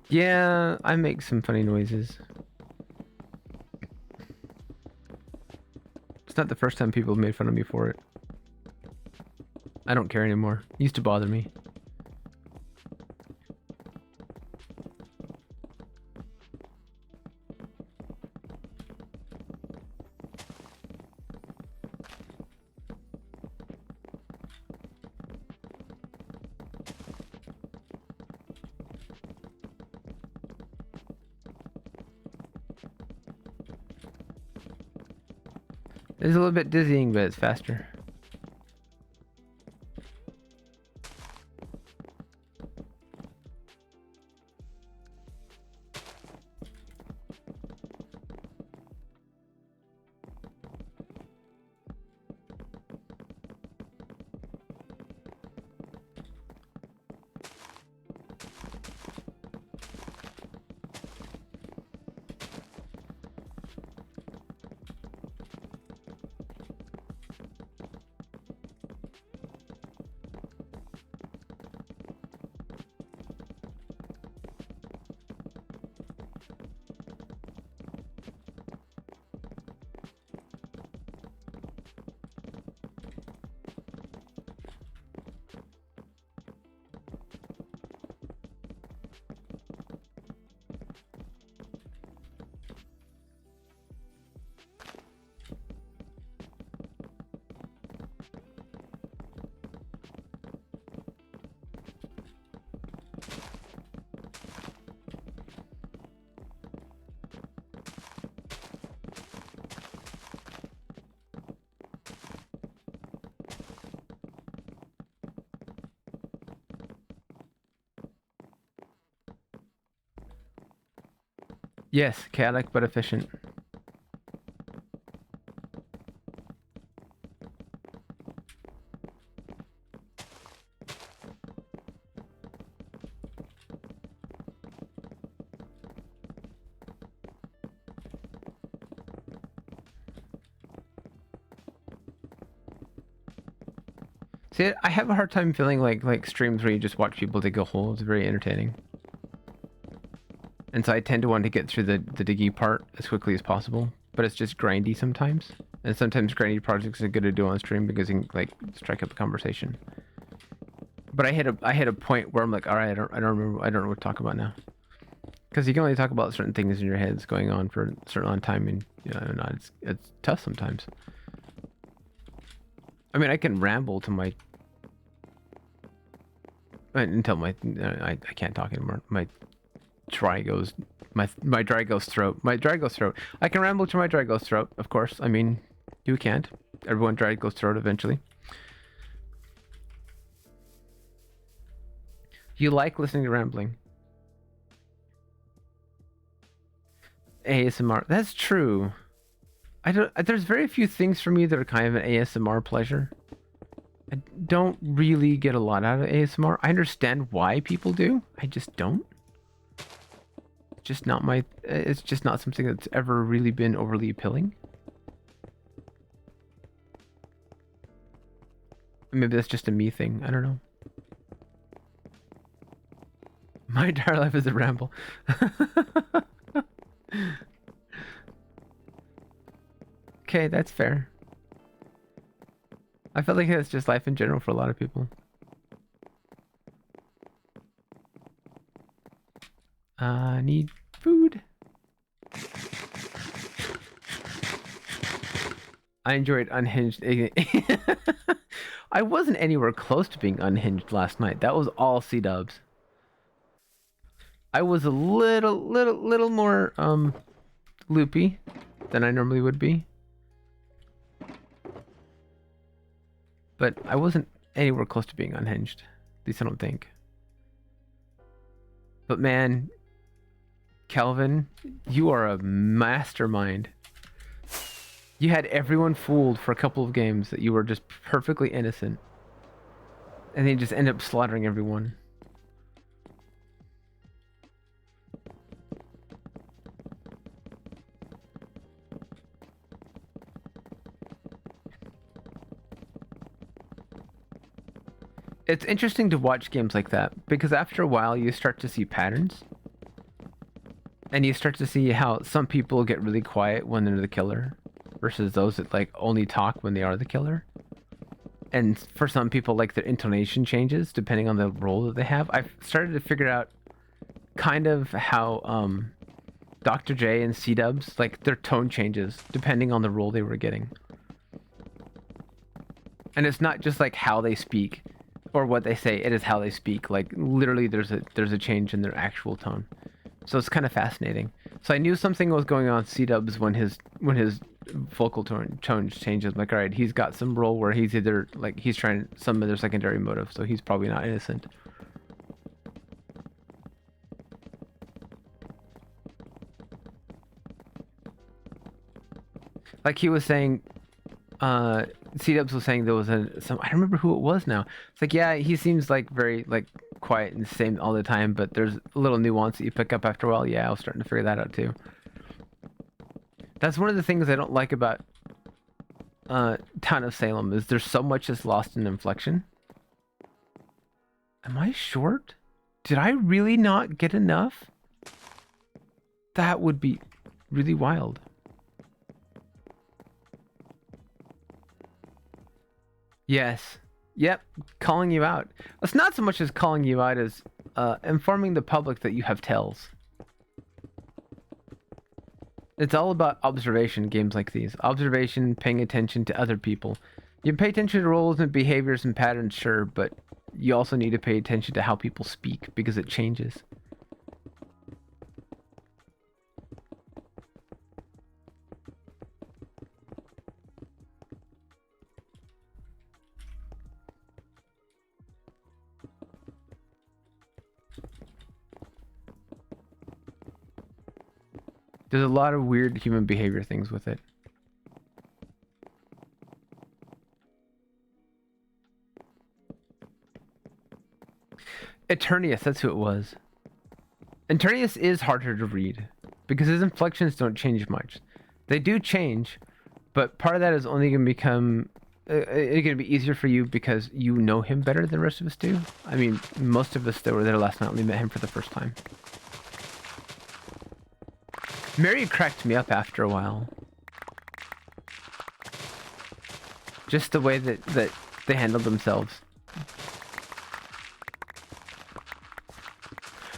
Yeah, I make some funny noises. It's not the first time people have made fun of me for it. I don't care anymore. It used to bother me. It's a little bit dizzying, but it's faster. Yes, chaotic but efficient. See, I have a hard time feeling like streams where you just watch people dig a hole is very entertaining. And so I tend to want to get through the diggy part as quickly as possible, but it's just grindy sometimes. And sometimes grindy projects are good to do on stream because you can like strike up a conversation. But I hit a point where I'm like, all right, I don't know what to talk about now. Because you can only talk about certain things in your heads going on for a certain amount of time, and you know, it's tough sometimes. I mean, I can ramble to my until my I can't talk anymore. My dry goes throat. My dry goes throat. I can ramble to my dry goes throat, of course. I mean, you can't. Everyone dry goes throat eventually. You like listening to rambling. ASMR. That's true. There's very few things for me that are kind of an ASMR pleasure. I don't really get a lot out of ASMR. I understand why people do. I just don't. It's just not my... It's just not something that's ever really been overly appealing. Maybe that's just a me thing. I don't know. My entire life is a ramble. Okay, that's fair. I feel like that's just life in general for a lot of people. I need food. I enjoyed Unhinged. I wasn't anywhere close to being unhinged last night. That was all C-dubs. I was a little more loopy than I normally would be. But I wasn't anywhere close to being unhinged. At least I don't think. But man, Calvin, you are a mastermind. You had everyone fooled for a couple of games that you were just perfectly innocent. And then you just end up slaughtering everyone. It's interesting to watch games like that because after a while you start to see patterns. And you start to see how some people get really quiet when they're the killer versus those that like only talk when they are the killer. And for some people, like their intonation changes depending on the role that they have. I've started to figure out kind of how Dr. J and C-dubs, like their tone changes depending on the role they were getting. And it's not just like how they speak or what they say, it is how they speak. Like literally there's a change in their actual tone. So it's kind of fascinating. So I knew something was going on with C-dubs when his vocal tone changes. I'm like, all right, he's got some role where he's either like he's trying some other secondary motive, so he's probably not innocent. Like he was saying, C-dubs was saying there was some I don't remember who it was now. It's like, yeah, he seems like very like quiet and the same all the time, but there's a little nuance that you pick up after a while. Yeah, I was starting to figure that out too. That's one of the things I don't like about Town of Salem is there's so much that's lost in inflection. Am I short? Did I really not get enough? That would be really wild. Yes. Yep. Calling you out. It's not so much as calling you out as informing the public that you have tells. It's all about observation in games like these. Observation, paying attention to other people. You pay attention to roles and behaviors and patterns, sure, but you also need to pay attention to how people speak because it changes. There's a lot of weird human behavior things with it. Eternius, that's who it was. Eternius is harder to read because his inflections don't change much. They do change, but part of that is only going to become it's going to be easier for you because you know him better than the rest of us do. I mean, most of us that were there last night only met him for the first time. Mary cracked me up after a while. Just the way that they handled themselves.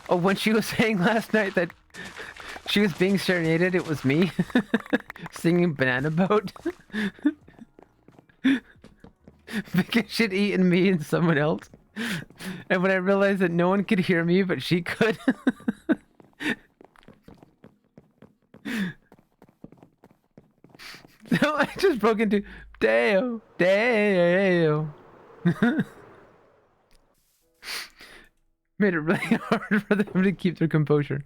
Oh, when she was saying last night that she was being serenaded, it was me singing Banana Boat. Because she'd eaten me and someone else. And when I realized that no one could hear me, but she could. So I just broke into Deo, Deo. Made it really hard for them to keep their composure.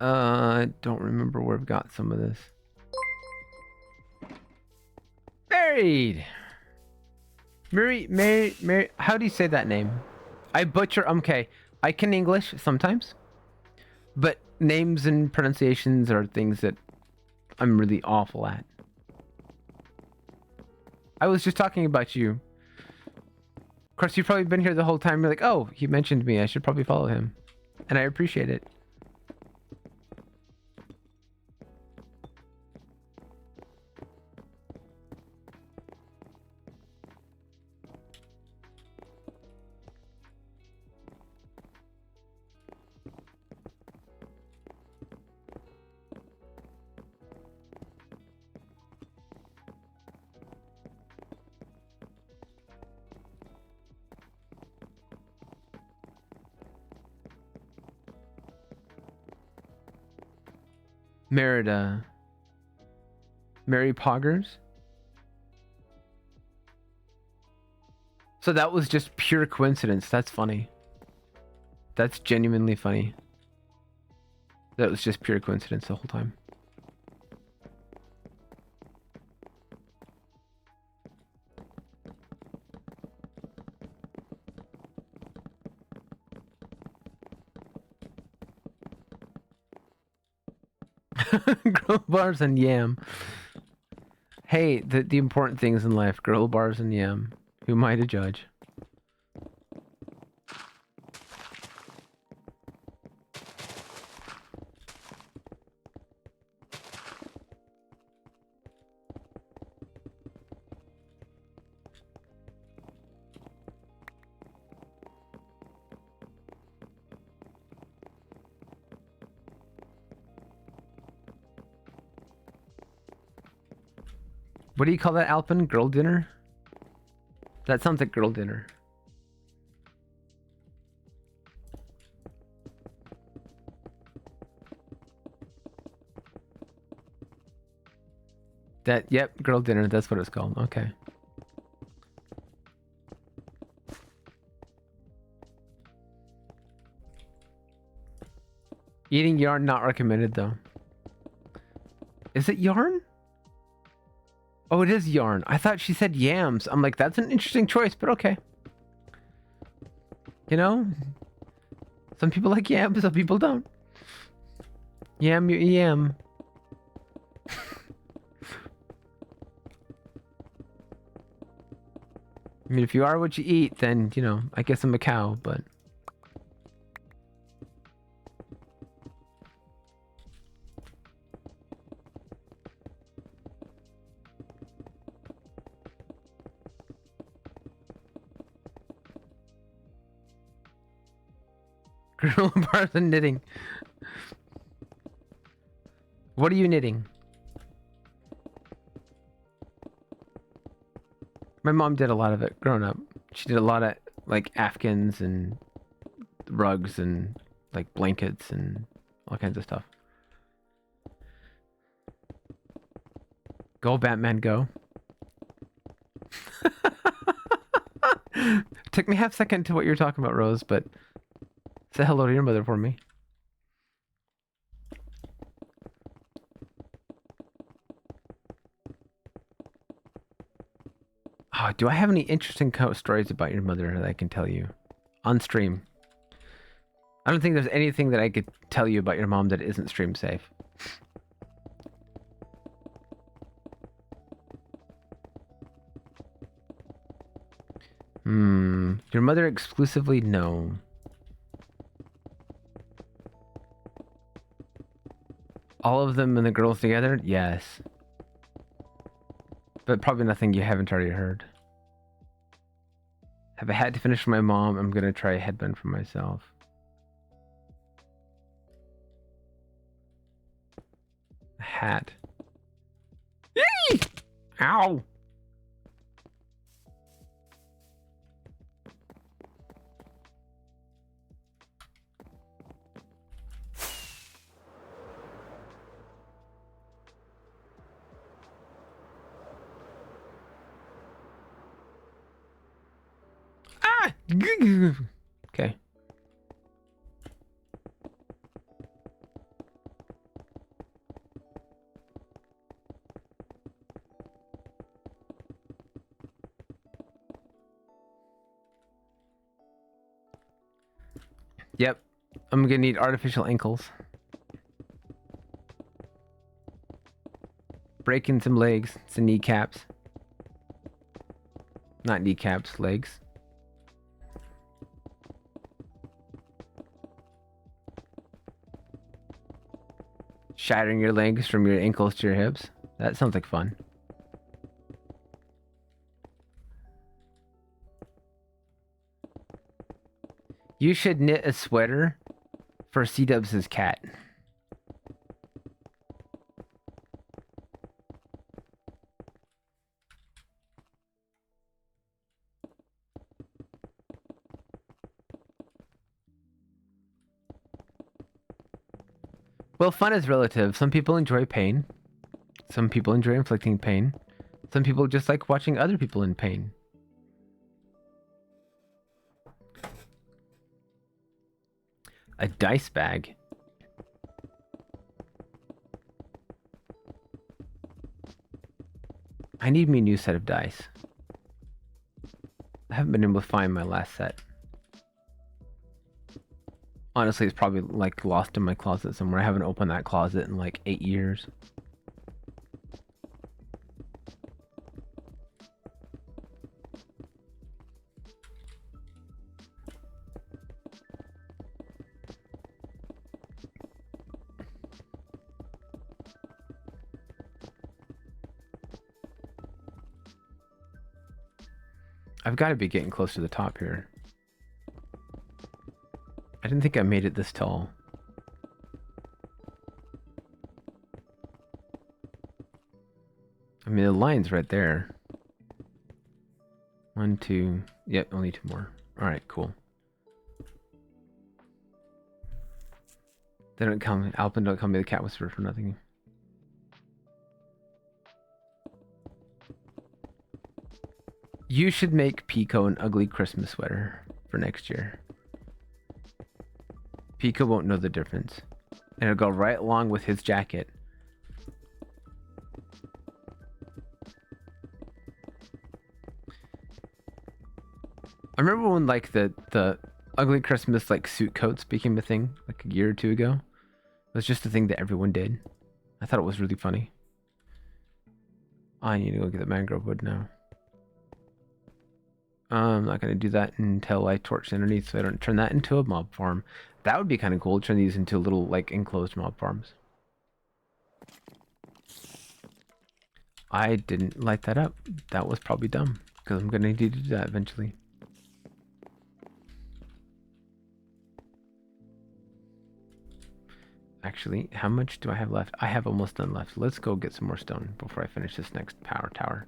I don't remember where I've got some of this. Married! Mary, how do you say that name? I butcher. Okay, I can English sometimes, but names and pronunciations are things that I'm really awful at. I was just talking about you. Of course, you've probably been here the whole time. You're like, oh, he mentioned me. I should probably follow him. And I appreciate it. Merida. Mary Poggers. So that was just pure coincidence. That's funny. That's genuinely funny. That was just pure coincidence the whole time. Grilled bars and yam. Hey, the important things in life. Grilled bars and yam. Who am I to judge? What do you call that, Alpin? Girl dinner? That sounds like girl dinner. Yep, girl dinner. That's what it's called. Okay. Eating yarn not recommended though. Is it yarn? Oh, it is yarn. I thought she said yams. I'm like, that's an interesting choice, but okay. You know? Some people like yams, some people don't. Yam, yam. I mean, if you are what you eat, then, you know, I guess I'm a cow, but... Granola bars and knitting. What are you knitting? My mom did a lot of it growing up. She did a lot of like Afghans and rugs and like blankets and all kinds of stuff. Go Batman, go. Took me half a second to what you're talking about, Rose, but say hello to your mother for me. Oh, do I have any interesting stories about your mother that I can tell you on stream? I don't think there's anything that I could tell you about your mom that isn't stream safe. Your mother exclusively? No. All of them and the girls together? Yes. But probably nothing you haven't already heard. Have a hat to finish for my mom. I'm gonna try a headband for myself. A hat. Yee! Ow! Ah! Okay. Yep. I'm gonna need artificial ankles. Breaking some legs, some kneecaps. Not kneecaps, legs. Shattering your legs from your ankles to your hips. That sounds like fun. You should knit a sweater for C-Dubs' cat. Well, fun is relative. Some people enjoy pain. Some people enjoy inflicting pain. Some people just like watching other people in pain. A dice bag. I need me a new set of dice. I haven't been able to find my last set. Honestly, it's probably like lost in my closet somewhere. I haven't opened that closet in like 8 years. I've got to be getting close to the top here. I didn't think I made it this tall. I mean, the line's right there. 1, 2. Yep, only 2 more. Alright, cool. They don't come. Alpin don't call me the cat whisperer for nothing. You should make Pico an ugly Christmas sweater for next year. Pico won't know the difference. And it'll go right along with his jacket. I remember when like the ugly Christmas like suit coats became a thing like a year or 2 ago. It was just a thing that everyone did. I thought it was really funny. I need to go get the mangrove wood now. I'm not going to do that until I torch underneath so I don't turn that into a mob farm. That would be kind of cool, turn these into little like enclosed mob farms. I didn't light that up. That was probably dumb because I'm going to need to do that eventually. Actually, how much do I have left? I have almost none left. Let's go get some more stone before I finish this next power tower.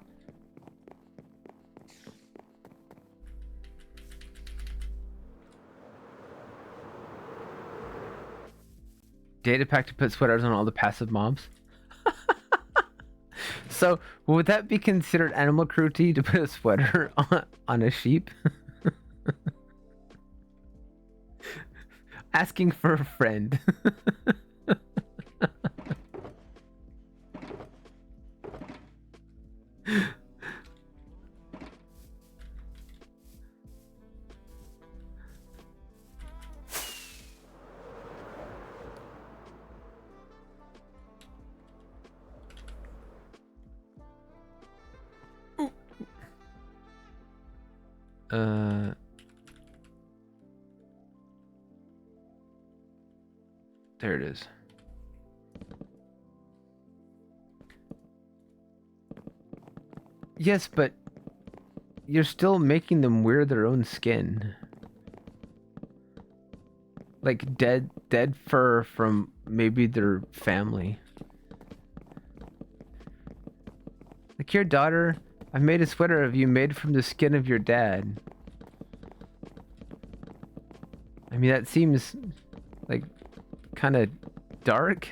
Data pack to put sweaters on all the passive mobs. So, would that be considered animal cruelty to put a sweater on a sheep? Asking for a friend. There it is. Yes, but you're still making them wear their own skin. Like dead fur from maybe their family. Like your daughter, I made a sweater of you made from the skin of your dad. I mean, that seems like kind of dark.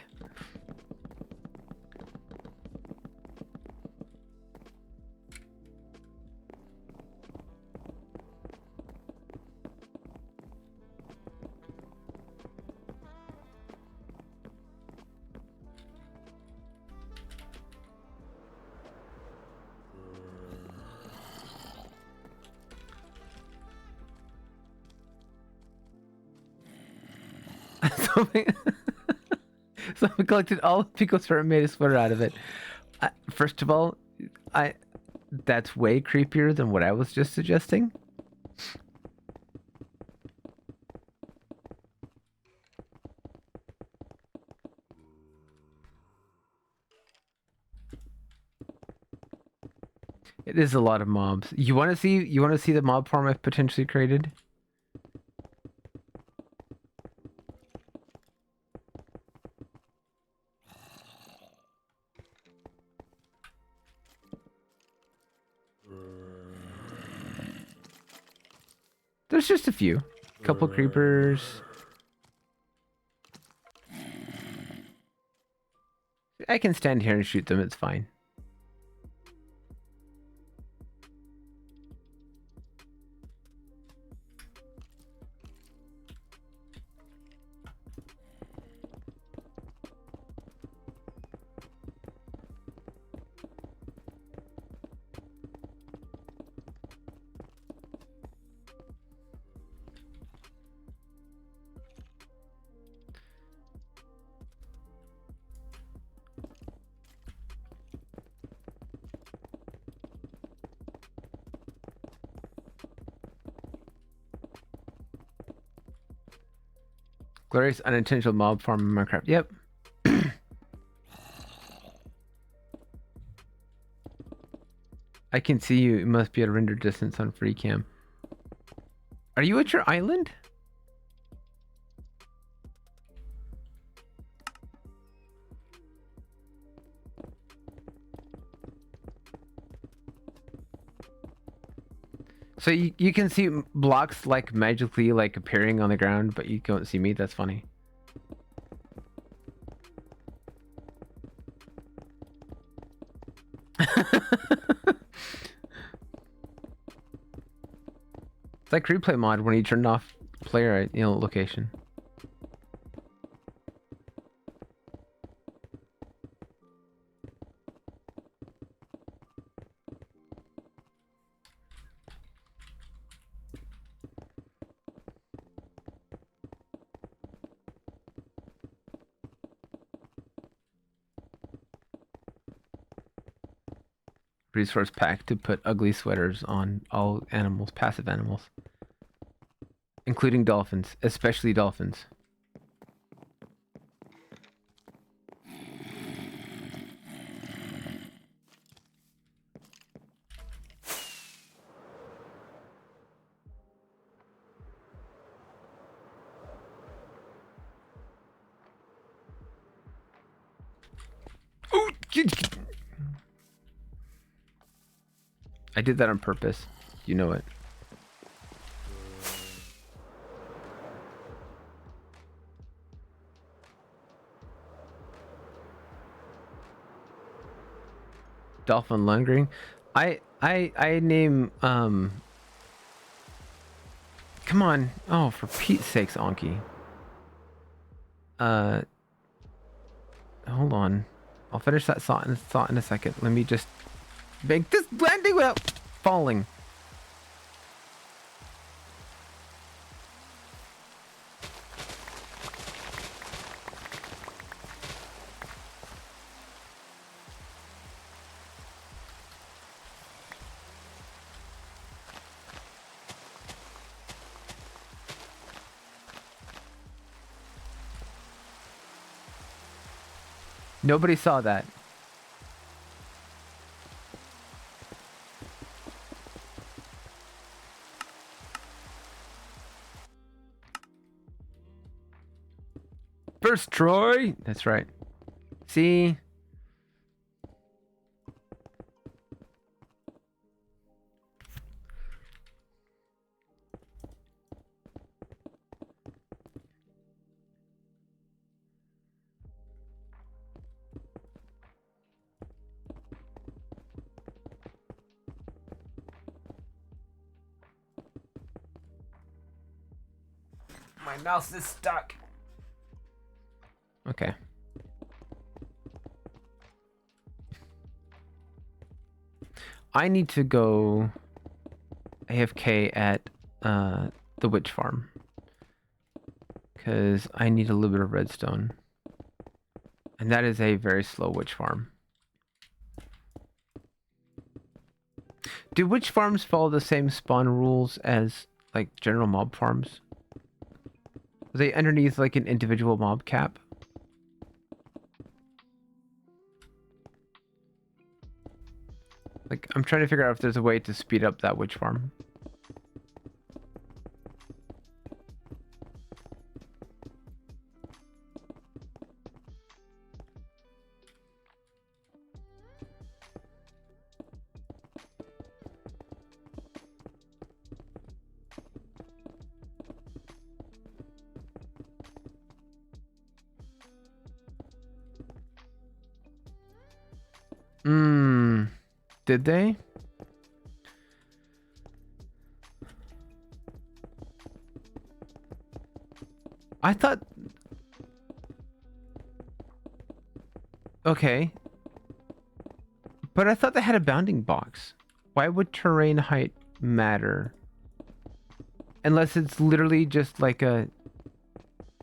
Someone collected all of Pico's fur and made a sweater out of it. First of all, that's way creepier than what I was just suggesting. It is a lot of mobs. You want to see the mob farm I've potentially created? There's just a few. Couple creepers. I can stand here and shoot them, it's fine. Glorious unintentional mob farm in Minecraft. Yep. I can see you. It must be at a render distance on free cam. Are you at your island? So you can see blocks like magically like appearing on the ground, but you can't see me. That's funny. It's like replay mod when you turned off player at location. Resource pack to put ugly sweaters on all animals, passive animals, including dolphins, especially dolphins. I did that on purpose. You know it. Dolphin lungering. I name come on. Oh, for Pete's sakes, Anki. Hold on. I'll finish that thought in a second. Let me just make this landing without falling. Nobody saw that. First Troy. That's right. See? My mouse is stuck. Okay. I need to go AFK at the witch farm. Because I need a little bit of redstone. And that is a very slow witch farm. Do witch farms follow the same spawn rules as like general mob farms? Are they underneath like an individual mob cap? Like, I'm trying to figure out if there's a way to speed up that witch farm. Did they? I thought... Okay. But I thought they had a bounding box. Why would terrain height matter? Unless it's literally just like a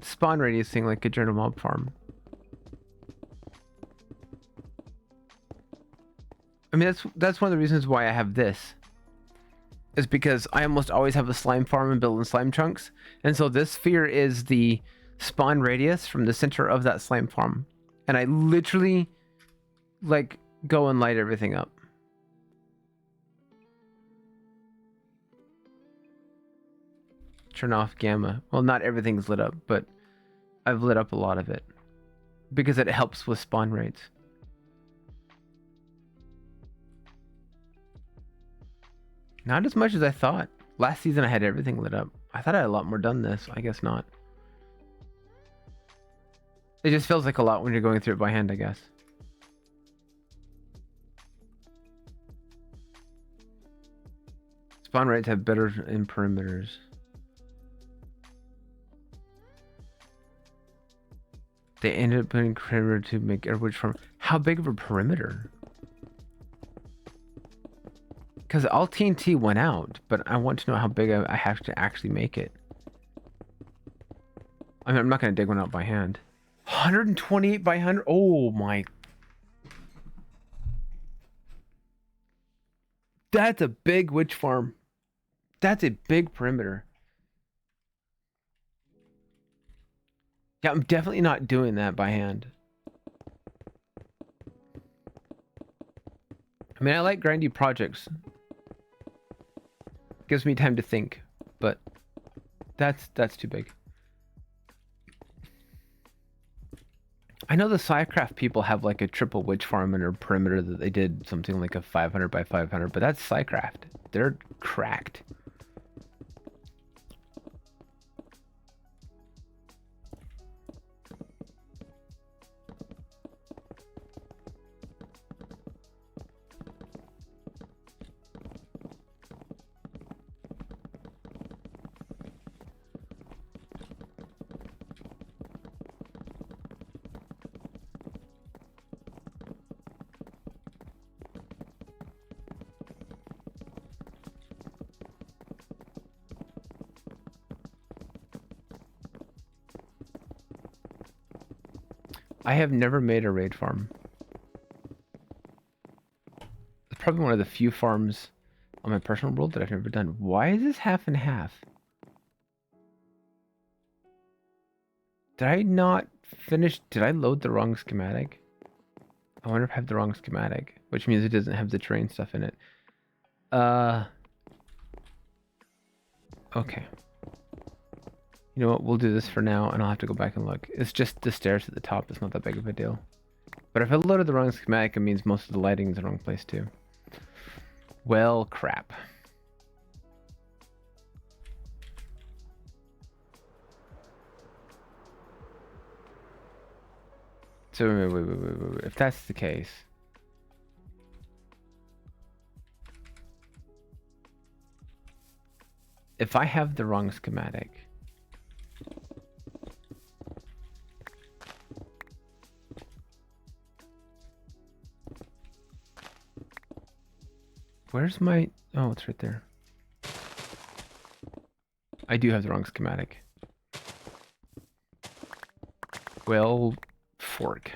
spawn radius thing, like a general mob farm. I mean, that's one of the reasons why I have this. Is because I almost always have a slime farm and build in slime chunks. And so this sphere is the spawn radius from the center of that slime farm. And I literally, like, go and light everything up. Turn off gamma. Well, not everything's lit up, but I've lit up a lot of it. Because it helps with spawn rates. Not as much as I thought. Last season I had everything lit up. I thought I had a lot more done this. I guess not. It just feels like a lot when you're going through it by hand, I guess. Spawn rates have better in perimeters. They ended up putting perimeter to make every farm. How big of a perimeter? Because all TNT went out, but I want to know how big I have to actually make it. I mean, I'm not going to dig one out by hand. 128 by 100? Oh my. That's a big witch farm. That's a big perimeter. Yeah, I'm definitely not doing that by hand. I mean, I like grindy projects. Gives me time to think, but that's too big. I know the Autocraft people have like a triple witch farm in their perimeter that they did something like a 500 by 500, but that's Autocraft. They're cracked. I have never made a raid farm. It's probably one of the few farms on my personal world that I've never done. Why is this half and half? Did I not finish? Did I load the wrong schematic? I wonder if I have the wrong schematic, which means it doesn't have the terrain stuff in it. Okay. You know what? We'll do this for now, and I'll have to go back and look. It's just the stairs at the top. It's not that big of a deal. But if I loaded the wrong schematic, it means most of the lighting is in the wrong place too. Well, crap. So wait. If that's the case, if I have the wrong schematic, where's my... Oh, it's right there. I do have the wrong schematic. quill fork.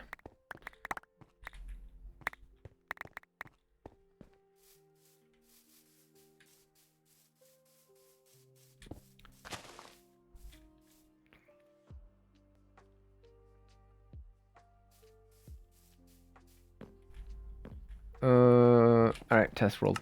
All right, test world.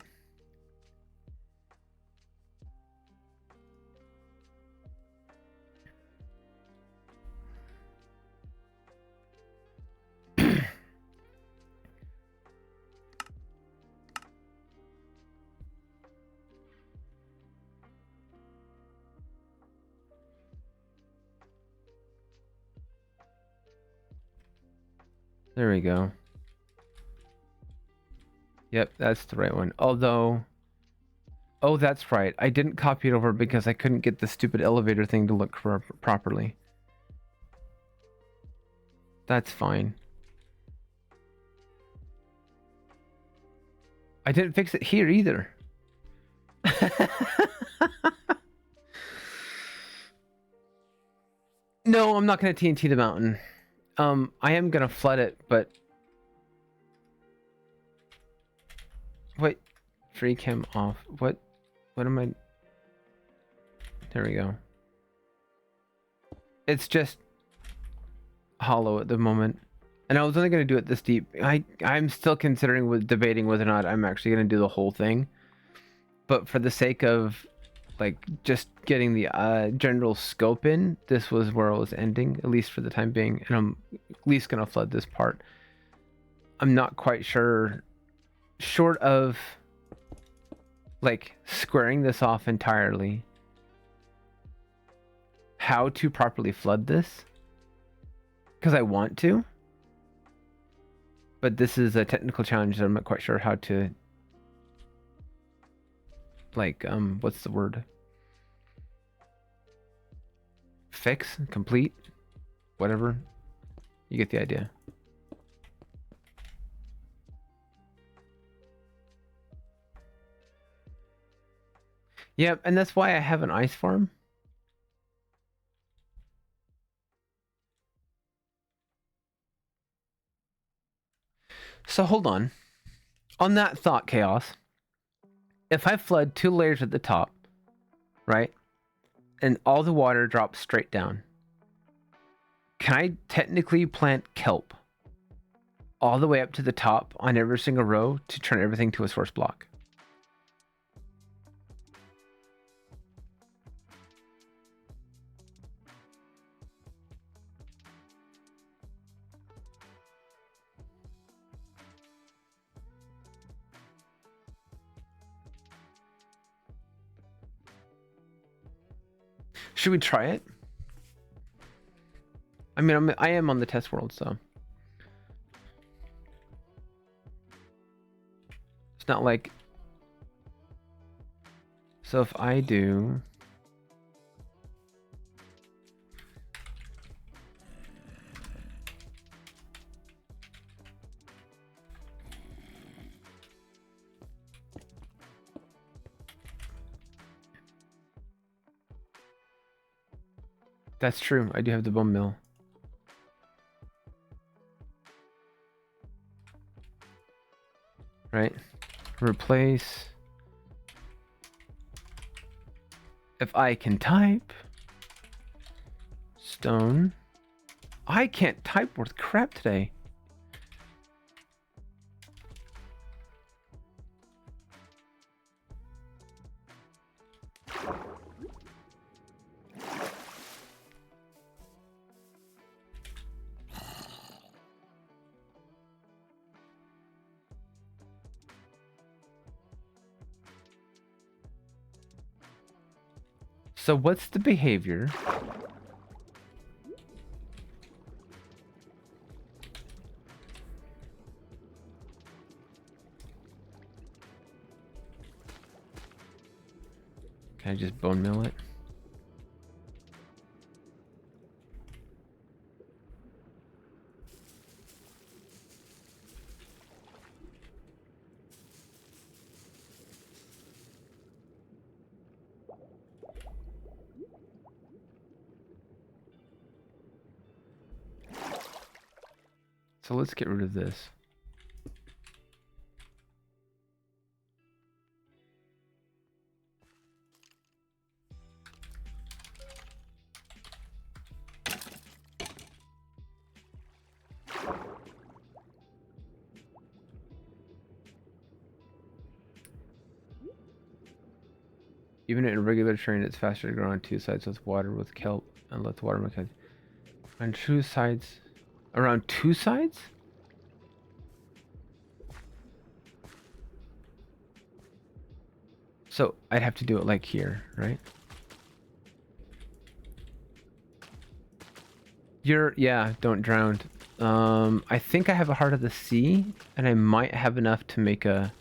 There we go. Yep, that's the right one. Although, oh, that's right. I didn't copy it over because I couldn't get the stupid elevator thing to look properly. That's fine. I didn't fix it here either. No, I'm not going to TNT the mountain. I am going to flood it, but... Wait. Free cam off. What am I... There we go. It's just hollow at the moment. And I was only going to do it this deep. I'm still considering debating whether or not I'm actually going to do the whole thing. But for the sake of like just getting the general scope in, this was where I was ending, at least for the time being. And I'm at least going to flood this part. I'm not quite sure, short of like squaring this off entirely, how to properly flood this. Because I want to. But this is a technical challenge that I'm not quite sure how to, like, what's the word? Fix? Complete? Whatever. You get the idea. Yep, and that's why I have an ice farm. So hold on. On that thought, Chaos, if I flood 2 layers at the top, right, and all the water drops straight down, can I technically plant kelp all the way up to the top on every single row to turn everything to a source block? Should we try it? I mean, I am on the test world, so it's not like. So if I do, that's true. I do have the bone mill. Right? Replace. If I can type. Stone. I can't type worth crap today. So what's the behavior? Can I just bone mill it? So let's get rid of this. Even in regular terrain, it's faster to grow on two sides with water with kelp and let the water make it. On two sides, around two sides? So I'd have to do it like here, right? Yeah, don't drown. I think I have a Heart of the Sea, and I might have enough to make a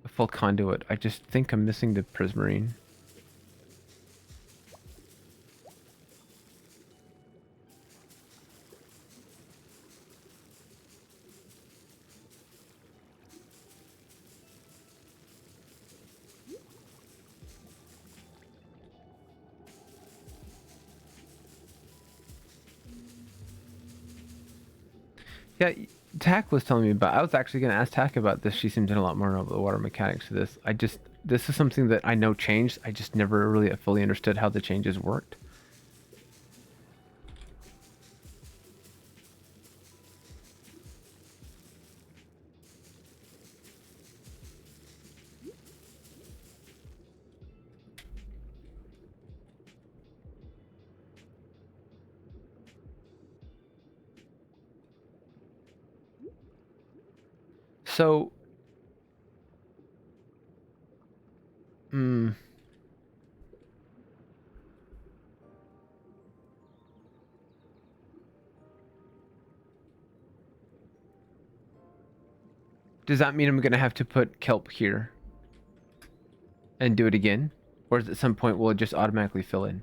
full conduit. I just think I'm missing the prismarine. Yeah, Tack was telling me about. I was actually going to ask Tack about this. She seemed to know a lot more about the water mechanics of this. This is something that I know changed. I just never really fully understood how the changes worked. So, does that mean I'm going to have to put kelp here and do it again? Or at some point will it just automatically fill in?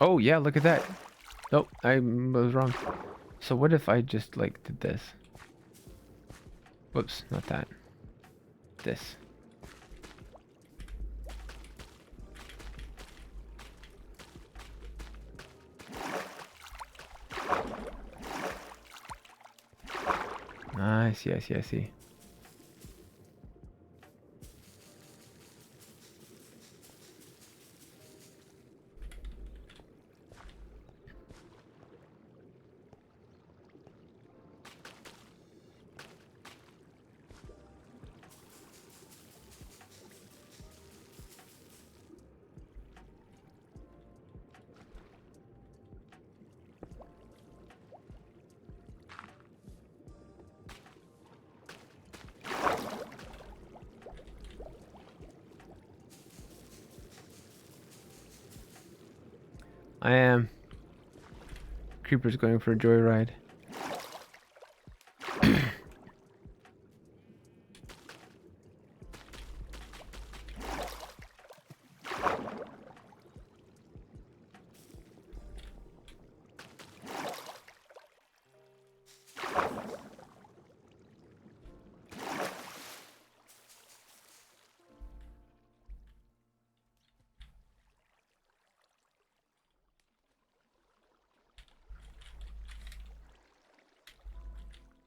Oh, yeah, look at that. Nope, I was wrong. So what if I just, like, did this? Whoops, not that. This. I see, I see, I see. I am. Creeper's going for a joyride.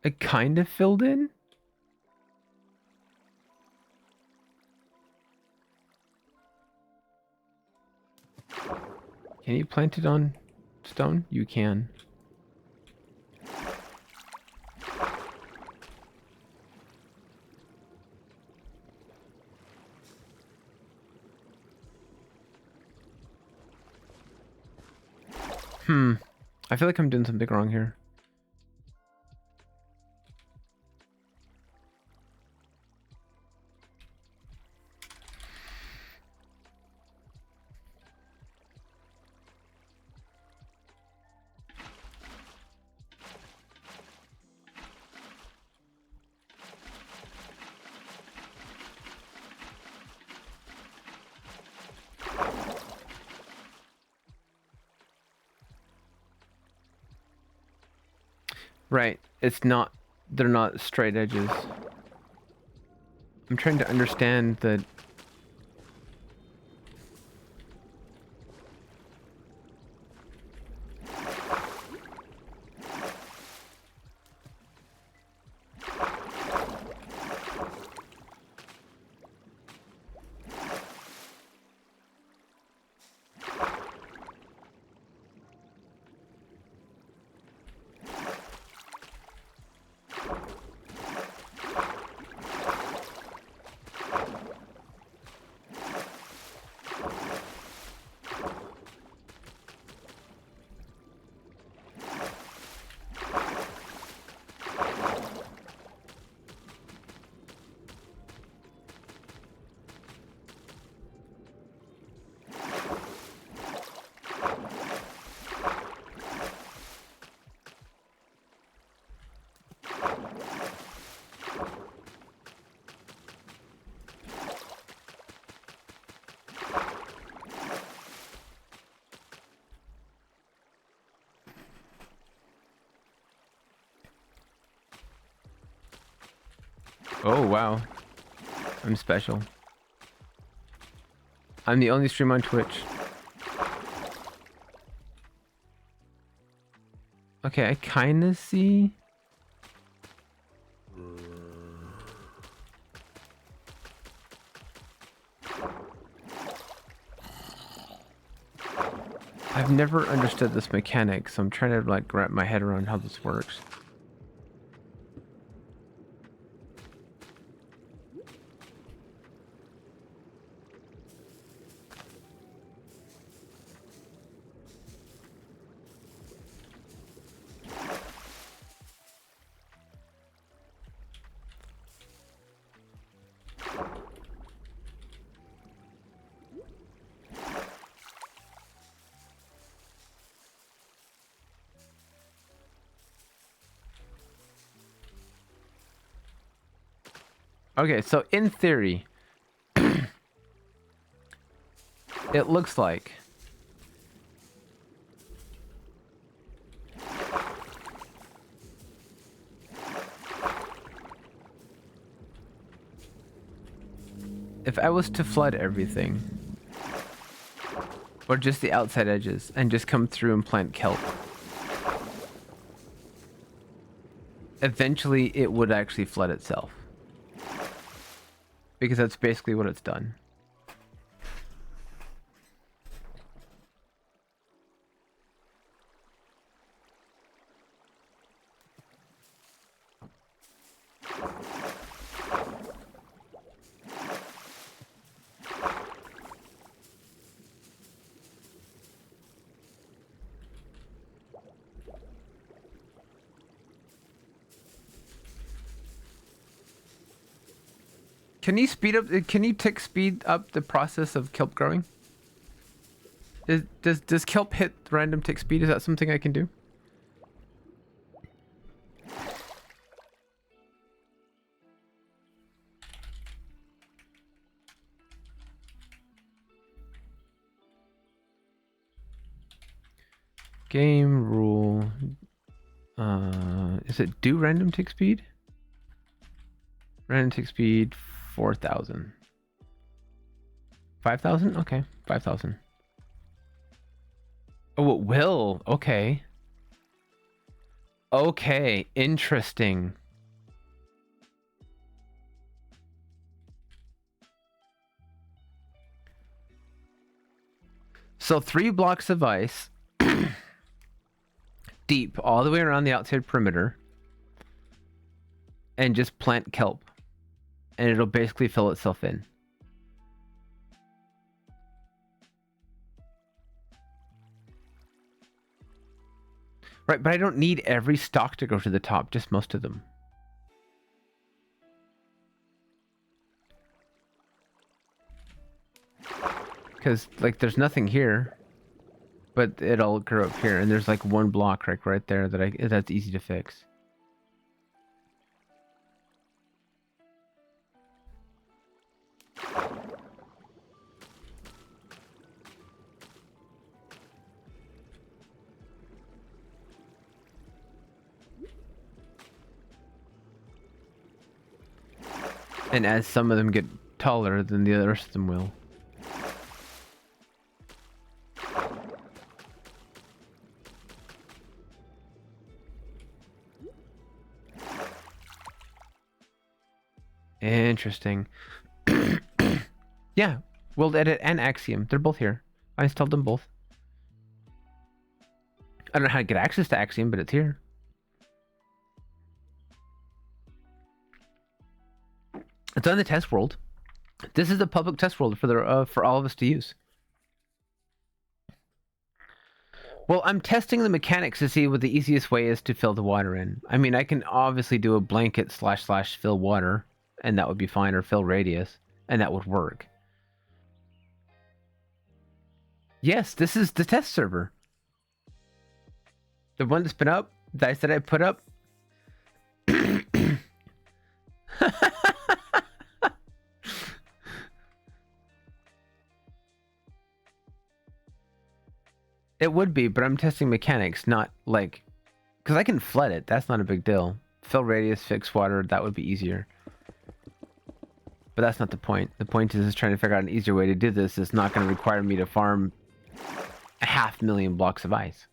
It kind of filled in. Can you plant it on stone? You can. I feel like I'm doing something wrong here. Right. It's not, they're not straight edges. I'm trying to understand the... Oh, wow. I'm special. I'm the only streamer on Twitch. Okay, I kind of see. I've never understood this mechanic, so I'm trying to like wrap my head around how this works. Okay, so in theory, it looks like if I was to flood everything, or just the outside edges, and just come through and plant kelp, eventually it would actually flood itself. Because that's basically what it's done. Can you speed up? Can you tick speed up the process of kelp growing? Does kelp hit random tick speed? Is that something I can do? Game rule. Is it do random tick speed? Random tick speed 4,000. 5,000? Okay, 5,000. Oh, it will. Okay. Okay, interesting. So 3 blocks of ice deep all the way around the outside perimeter and just plant kelp and it'll basically fill itself in. Right, but I don't need every stock to go to the top, just most of them. Because, like, there's nothing here, but it'll grow up here, and there's like one block right there that's easy to fix. And as some of them get taller, then the rest of them will. Interesting. Yeah, World Edit and Axiom. They're both here. I installed them both. I don't know how to get access to Axiom, but it's here. It's on the test world. This is the public test world for all of us to use. Well, I'm testing the mechanics to see what the easiest way is to fill the water in. I mean, I can obviously do a blanket / fill water, and that would be fine, or fill radius, and that would work. Yes, this is the test server. The one that's been up, that I said I put up. It would be, but I'm testing mechanics, not like... Because I can flood it, that's not a big deal. Fill radius, fix water, that would be easier. But that's not the point. The point is trying to figure out an easier way to do this. It's not going to require me to farm 500,000 blocks of ice.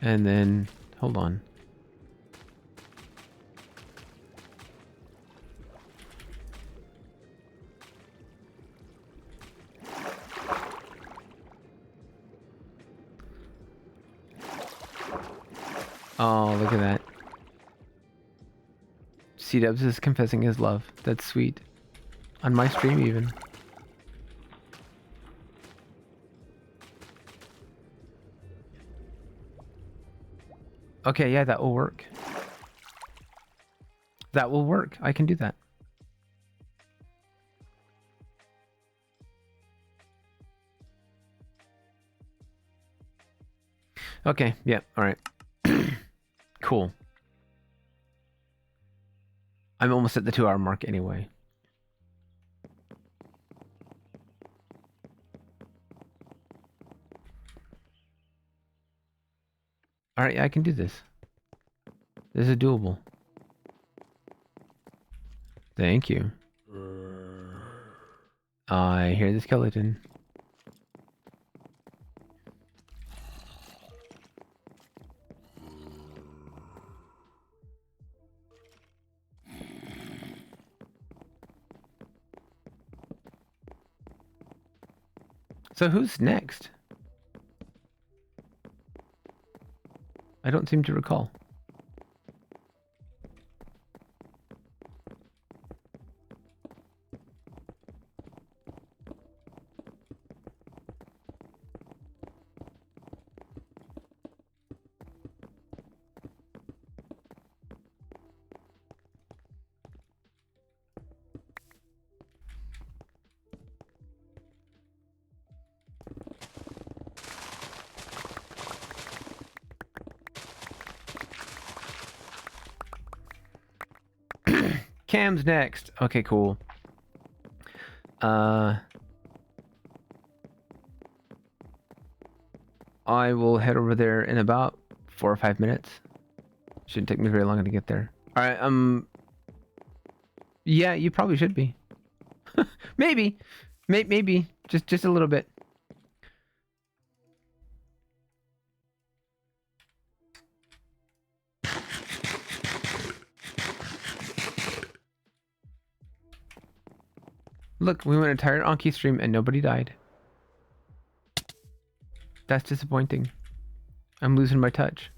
And then, hold on. Oh, look at that. C-Dubs is confessing his love. That's sweet. On my stream, even. Okay, yeah, that will work. That will work. I can do that. Okay, yeah, alright. Cool. I'm almost at the 2-hour mark anyway. Alright, yeah, I can do this. This is doable. Thank you. I hear the skeleton. So who's next? I don't seem to recall. Cam's next. Okay, cool. I will head over there in about 4 or 5 minutes. Shouldn't take me very long to get there. All right. Yeah, you probably should be. Maybe. Maybe. Just a little bit. Look, we went an entire Anki stream and nobody died. That's disappointing. I'm losing my touch.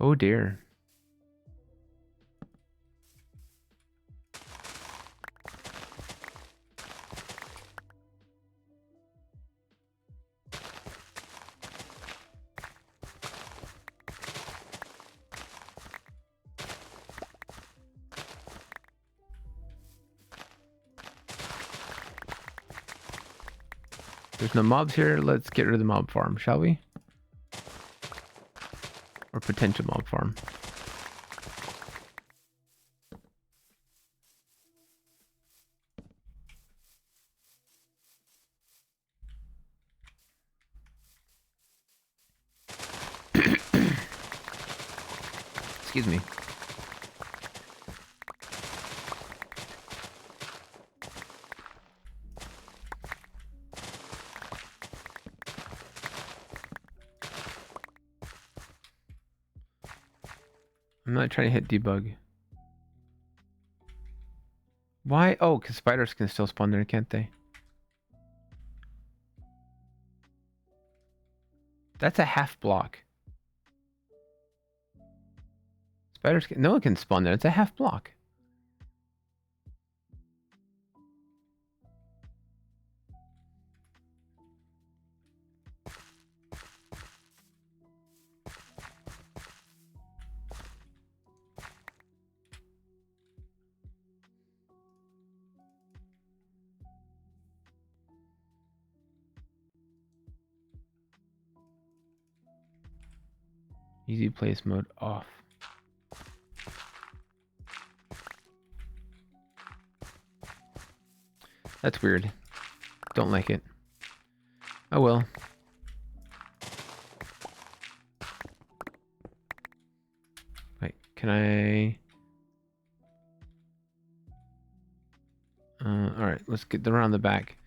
Oh dear. There's no mobs here. Let's get rid of the mob farm, shall we? Or potential mob farm. Excuse me. I'm not trying to hit debug. Why? Oh, because spiders can still spawn there, can't they? That's a half block. Spiders can... No one can spawn there. It's a half block. Easy place mode off. That's weird. Don't like it. Oh well. Wait, can I... Alright, let's get around the back.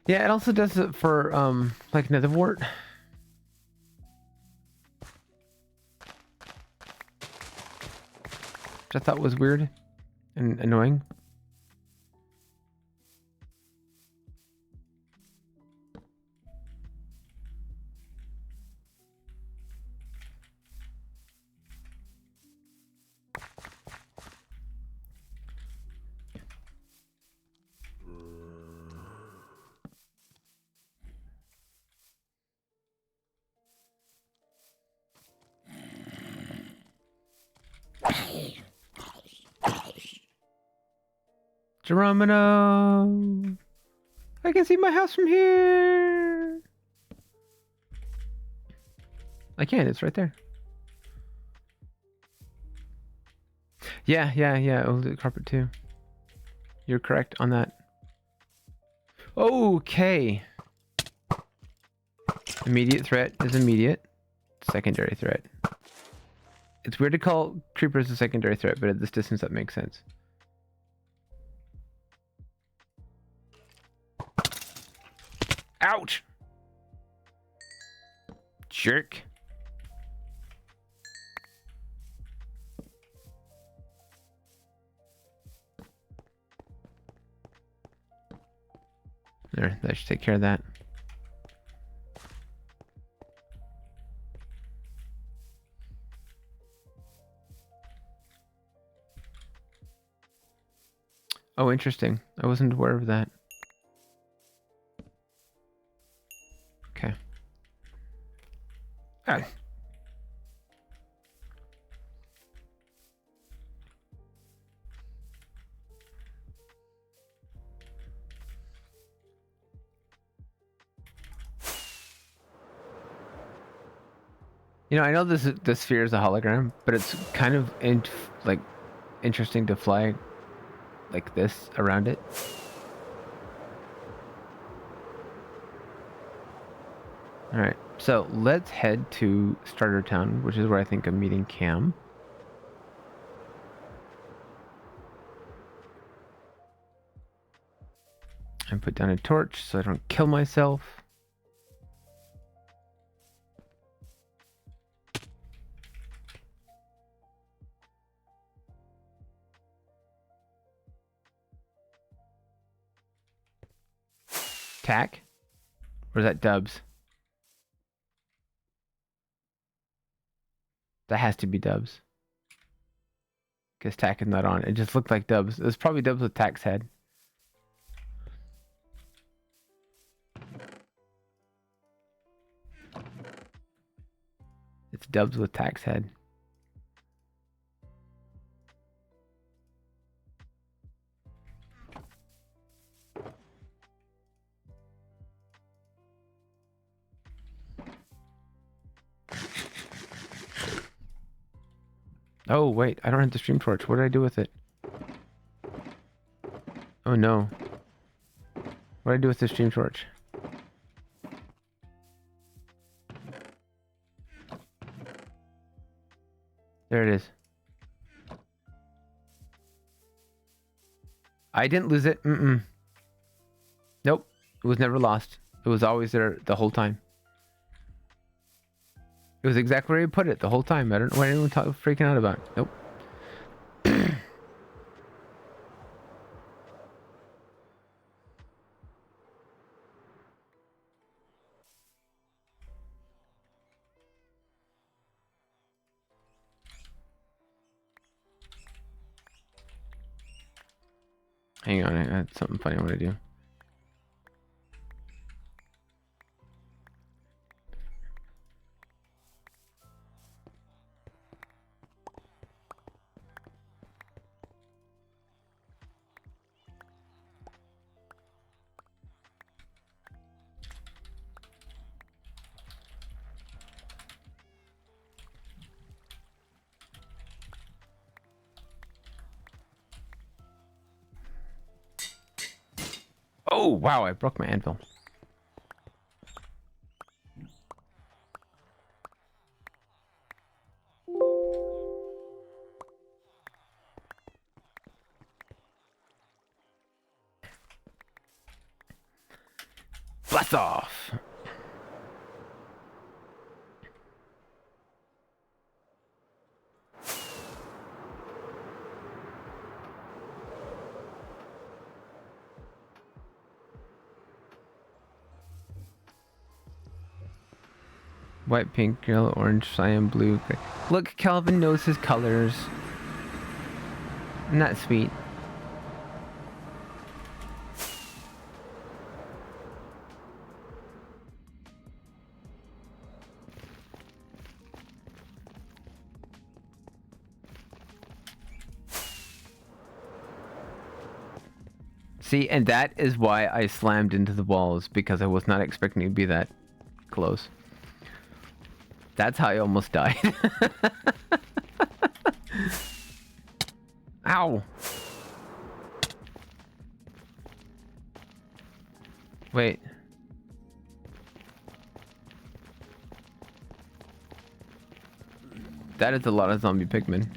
Yeah, it also does it for, like nether wart. Which I thought was weird and annoying. Geronimo! I can see my house from here! I can, it's right there. Yeah, I'll do the carpet too. You're correct on that. Okay. Immediate threat is immediate. Secondary threat. It's weird to call creepers a secondary threat, but at this distance that makes sense. Ouch! Jerk. There, that should take care of that. Oh, interesting. I wasn't aware of that. Okay. Ah. You know, I know this sphere is a hologram, but it's kind of like interesting to fly like this around it. All right, so let's head to Starter Town, which is where I think I'm meeting Cam. And put down a torch so I don't kill myself. Tack? Or is that Dubs? That has to be Dubs. Because Tack is not on. It just looked like Dubs. It was probably Dubs with Tack's head. It's Dubs with Tack's head. Oh, wait. I don't have the stream torch. What did I do with it? Oh, no. What did I do with the stream torch? There it is. I didn't lose it. Nope. It was never lost. It was always there the whole time. It was exactly where you put it the whole time. I don't know what anyone freaking out about. Nope. Hang on, I had something funny I want to do. Oh, wow, I broke my anvil. Blast off. White, pink, yellow, orange, cyan, blue, gray. Look, Calvin knows his colors. Isn't that sweet? See, and that is why I slammed into the walls, because I was not expecting it to be that close. That's how I almost died. Ow. Wait. That is a lot of zombie pigmen.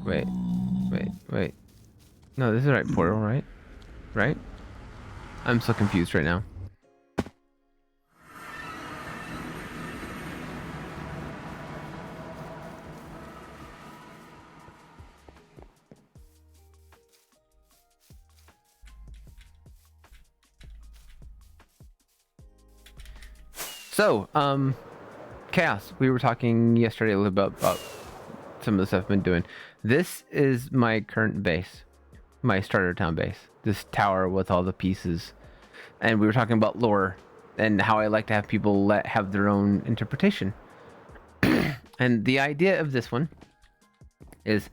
Wait. No, this is the right portal, right? Right? I'm so confused right now. So, Chaos, we were talking yesterday a little bit about some of the stuff I've been doing. This is my current base, my starter town base. This tower with all the pieces. And we were talking about lore and how I like to have people have their own interpretation. And the idea of this one is,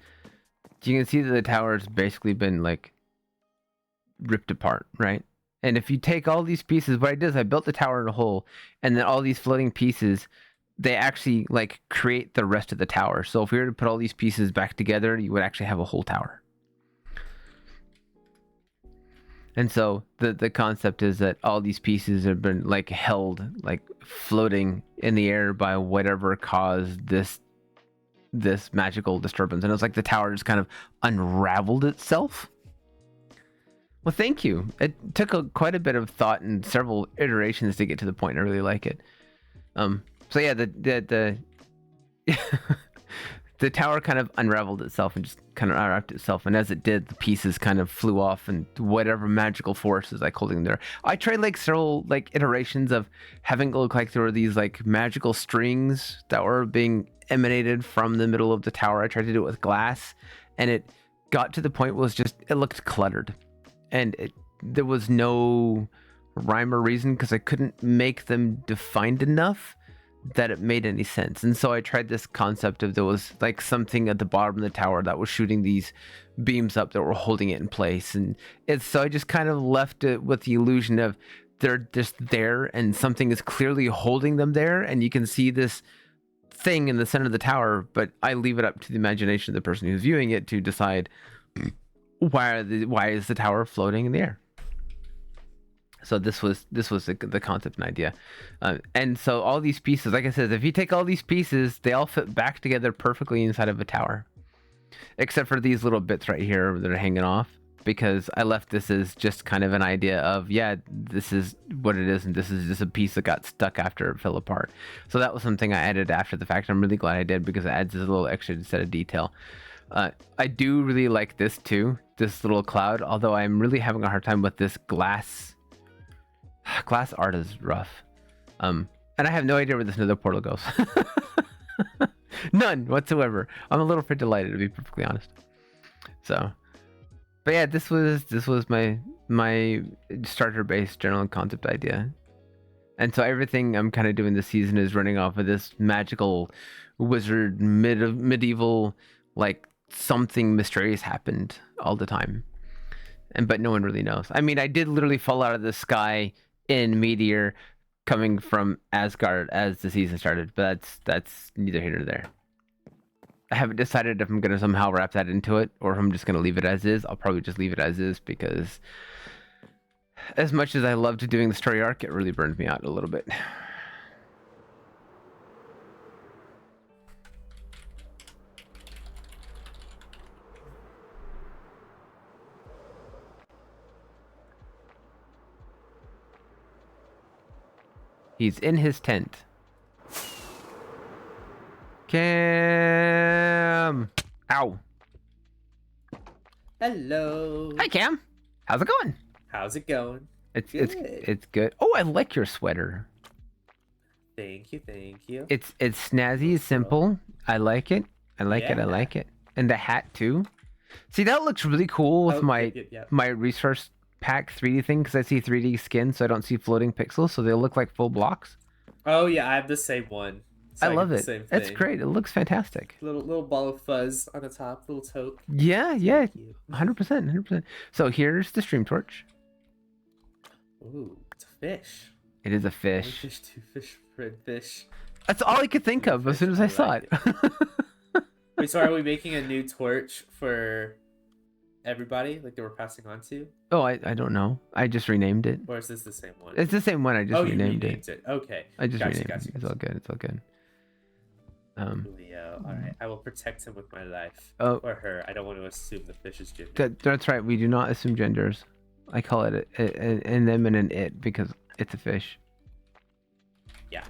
you can see that the tower's basically been like ripped apart, right? And if you take all these pieces, what I did is I built the tower in a hole, and then all these floating pieces, they actually like create the rest of the tower. So if we were to put all these pieces back together, you would actually have a whole tower. And so the concept is that all these pieces have been like held, like floating in the air by whatever caused this magical disturbance. And it's like the tower just kind of unraveled itself. Well, thank you. It took quite a bit of thought and several iterations to get to the point. I really like it. So yeah, the the tower kind of unraveled itself and just kind of unwrapped itself. And as it did, the pieces kind of flew off, and whatever magical force is like holding there. I tried like several like iterations of having it look like there were these like magical strings that were being emanated from the middle of the tower. I tried to do it with glass, and it got to the point where it looked cluttered. And there was no rhyme or reason because I couldn't make them defined enough that it made any sense. And so I tried this concept of there was like something at the bottom of the tower that was shooting these beams up that were holding it in place. And so I just kind of left it with the illusion of they're just there and something is clearly holding them there. And you can see this thing in the center of the tower, but I leave it up to the imagination of the person who's viewing it to decide why is the tower floating in the air. So this was the concept and idea. And so all these pieces, like I said, if you take all these pieces, they all fit back together perfectly inside of a tower, except for these little bits right here that are hanging off, because I left this as just kind of an idea of, yeah, this is what it is, and this is just a piece that got stuck after it fell apart. So that was something I added after the fact. I'm really glad I did, because it adds this little extra set of detail. I do really like this too, this little cloud, although I'm really having a hard time with this glass art is rough. And I have no idea where this nether portal goes. None whatsoever. I'm a little bit delighted, to be perfectly honest. So, but yeah, this was my starter base general concept idea. And so everything I'm kind of doing this season is running off of this magical wizard medieval, like something mysterious happened all the time. But no one really knows. I mean, I did literally fall out of the sky in meteor coming from Asgard as the season started, but that's neither here nor there. I haven't decided if I'm going to somehow wrap that into it or if I'm just going to leave it as is. I'll probably just leave it as is, because as much as I loved doing the story arc, it really burned me out a little bit. He's in his tent. Cam! Ow. Hello. Hi, Cam. How's it going? How's it going? It's good. Oh, I like your sweater. Thank you. It's snazzy, it's simple. I like it. I like Yeah. it. And the hat too. See, that looks really cool with my resource pack 3D thing, because I see 3D skin, so I don't see floating pixels, so they look like full blocks. Oh yeah, I have the same one. So I love get it. the same It's thing. great. It looks fantastic. Little ball of fuzz on the top, little toque. Yeah, Thank you. 100%. So here's the stream torch. Ooh, it's a fish. It is a One fish. fish, two fish, red fish. That's all I could think of as soon as I saw it. Wait, so are we making a new torch for everybody, like they were passing on to? Oh, I don't know. I just renamed it. Or is this the same one? It's the same one. I just you renamed renamed it. it. Okay. I just Gotcha, renamed gotcha, it. It's all good. It's all good. Leo. All right. I will protect him with my life. Oh. Or her. I don't want to assume the fish's gender. That's right. We do not assume genders. I call it an them and an it because it's a fish. Yeah.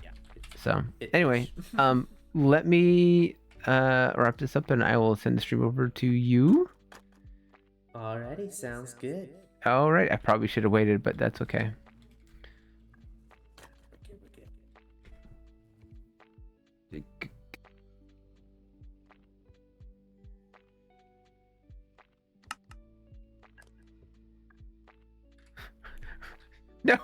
So It anyway, fish. let me wrap this up and I will send the stream over to you. Alrighty, sounds good. All right. I probably should have waited, but that's okay. No.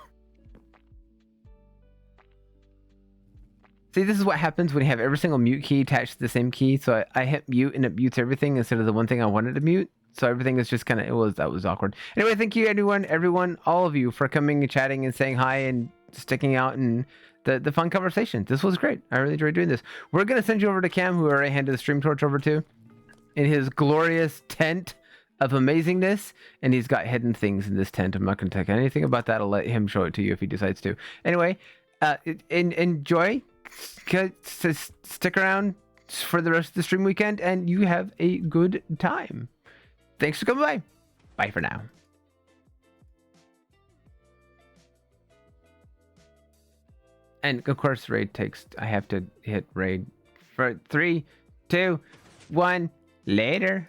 See, this is what happens when you have every single mute key attached to the same key. So I hit mute and it mutes everything instead of the one thing I wanted to mute. So everything is just kind of that was awkward. Anyway, thank you everyone, all of you for coming and chatting and saying hi and sticking out and the fun conversation. This was great. I really enjoyed doing this. We're gonna send you over to Cam, who I already handed the stream torch over to, in his glorious tent of amazingness, and he's got hidden things in this tent. I'm not gonna talk anything about that. I'll let him show it to you if he decides to. Anyway, enjoy. Stick around for the rest of the stream weekend, and you have a good time. Thanks for coming by. Bye for now. And of course, raid takes. I have to hit raid for 3, 2, 1. Later.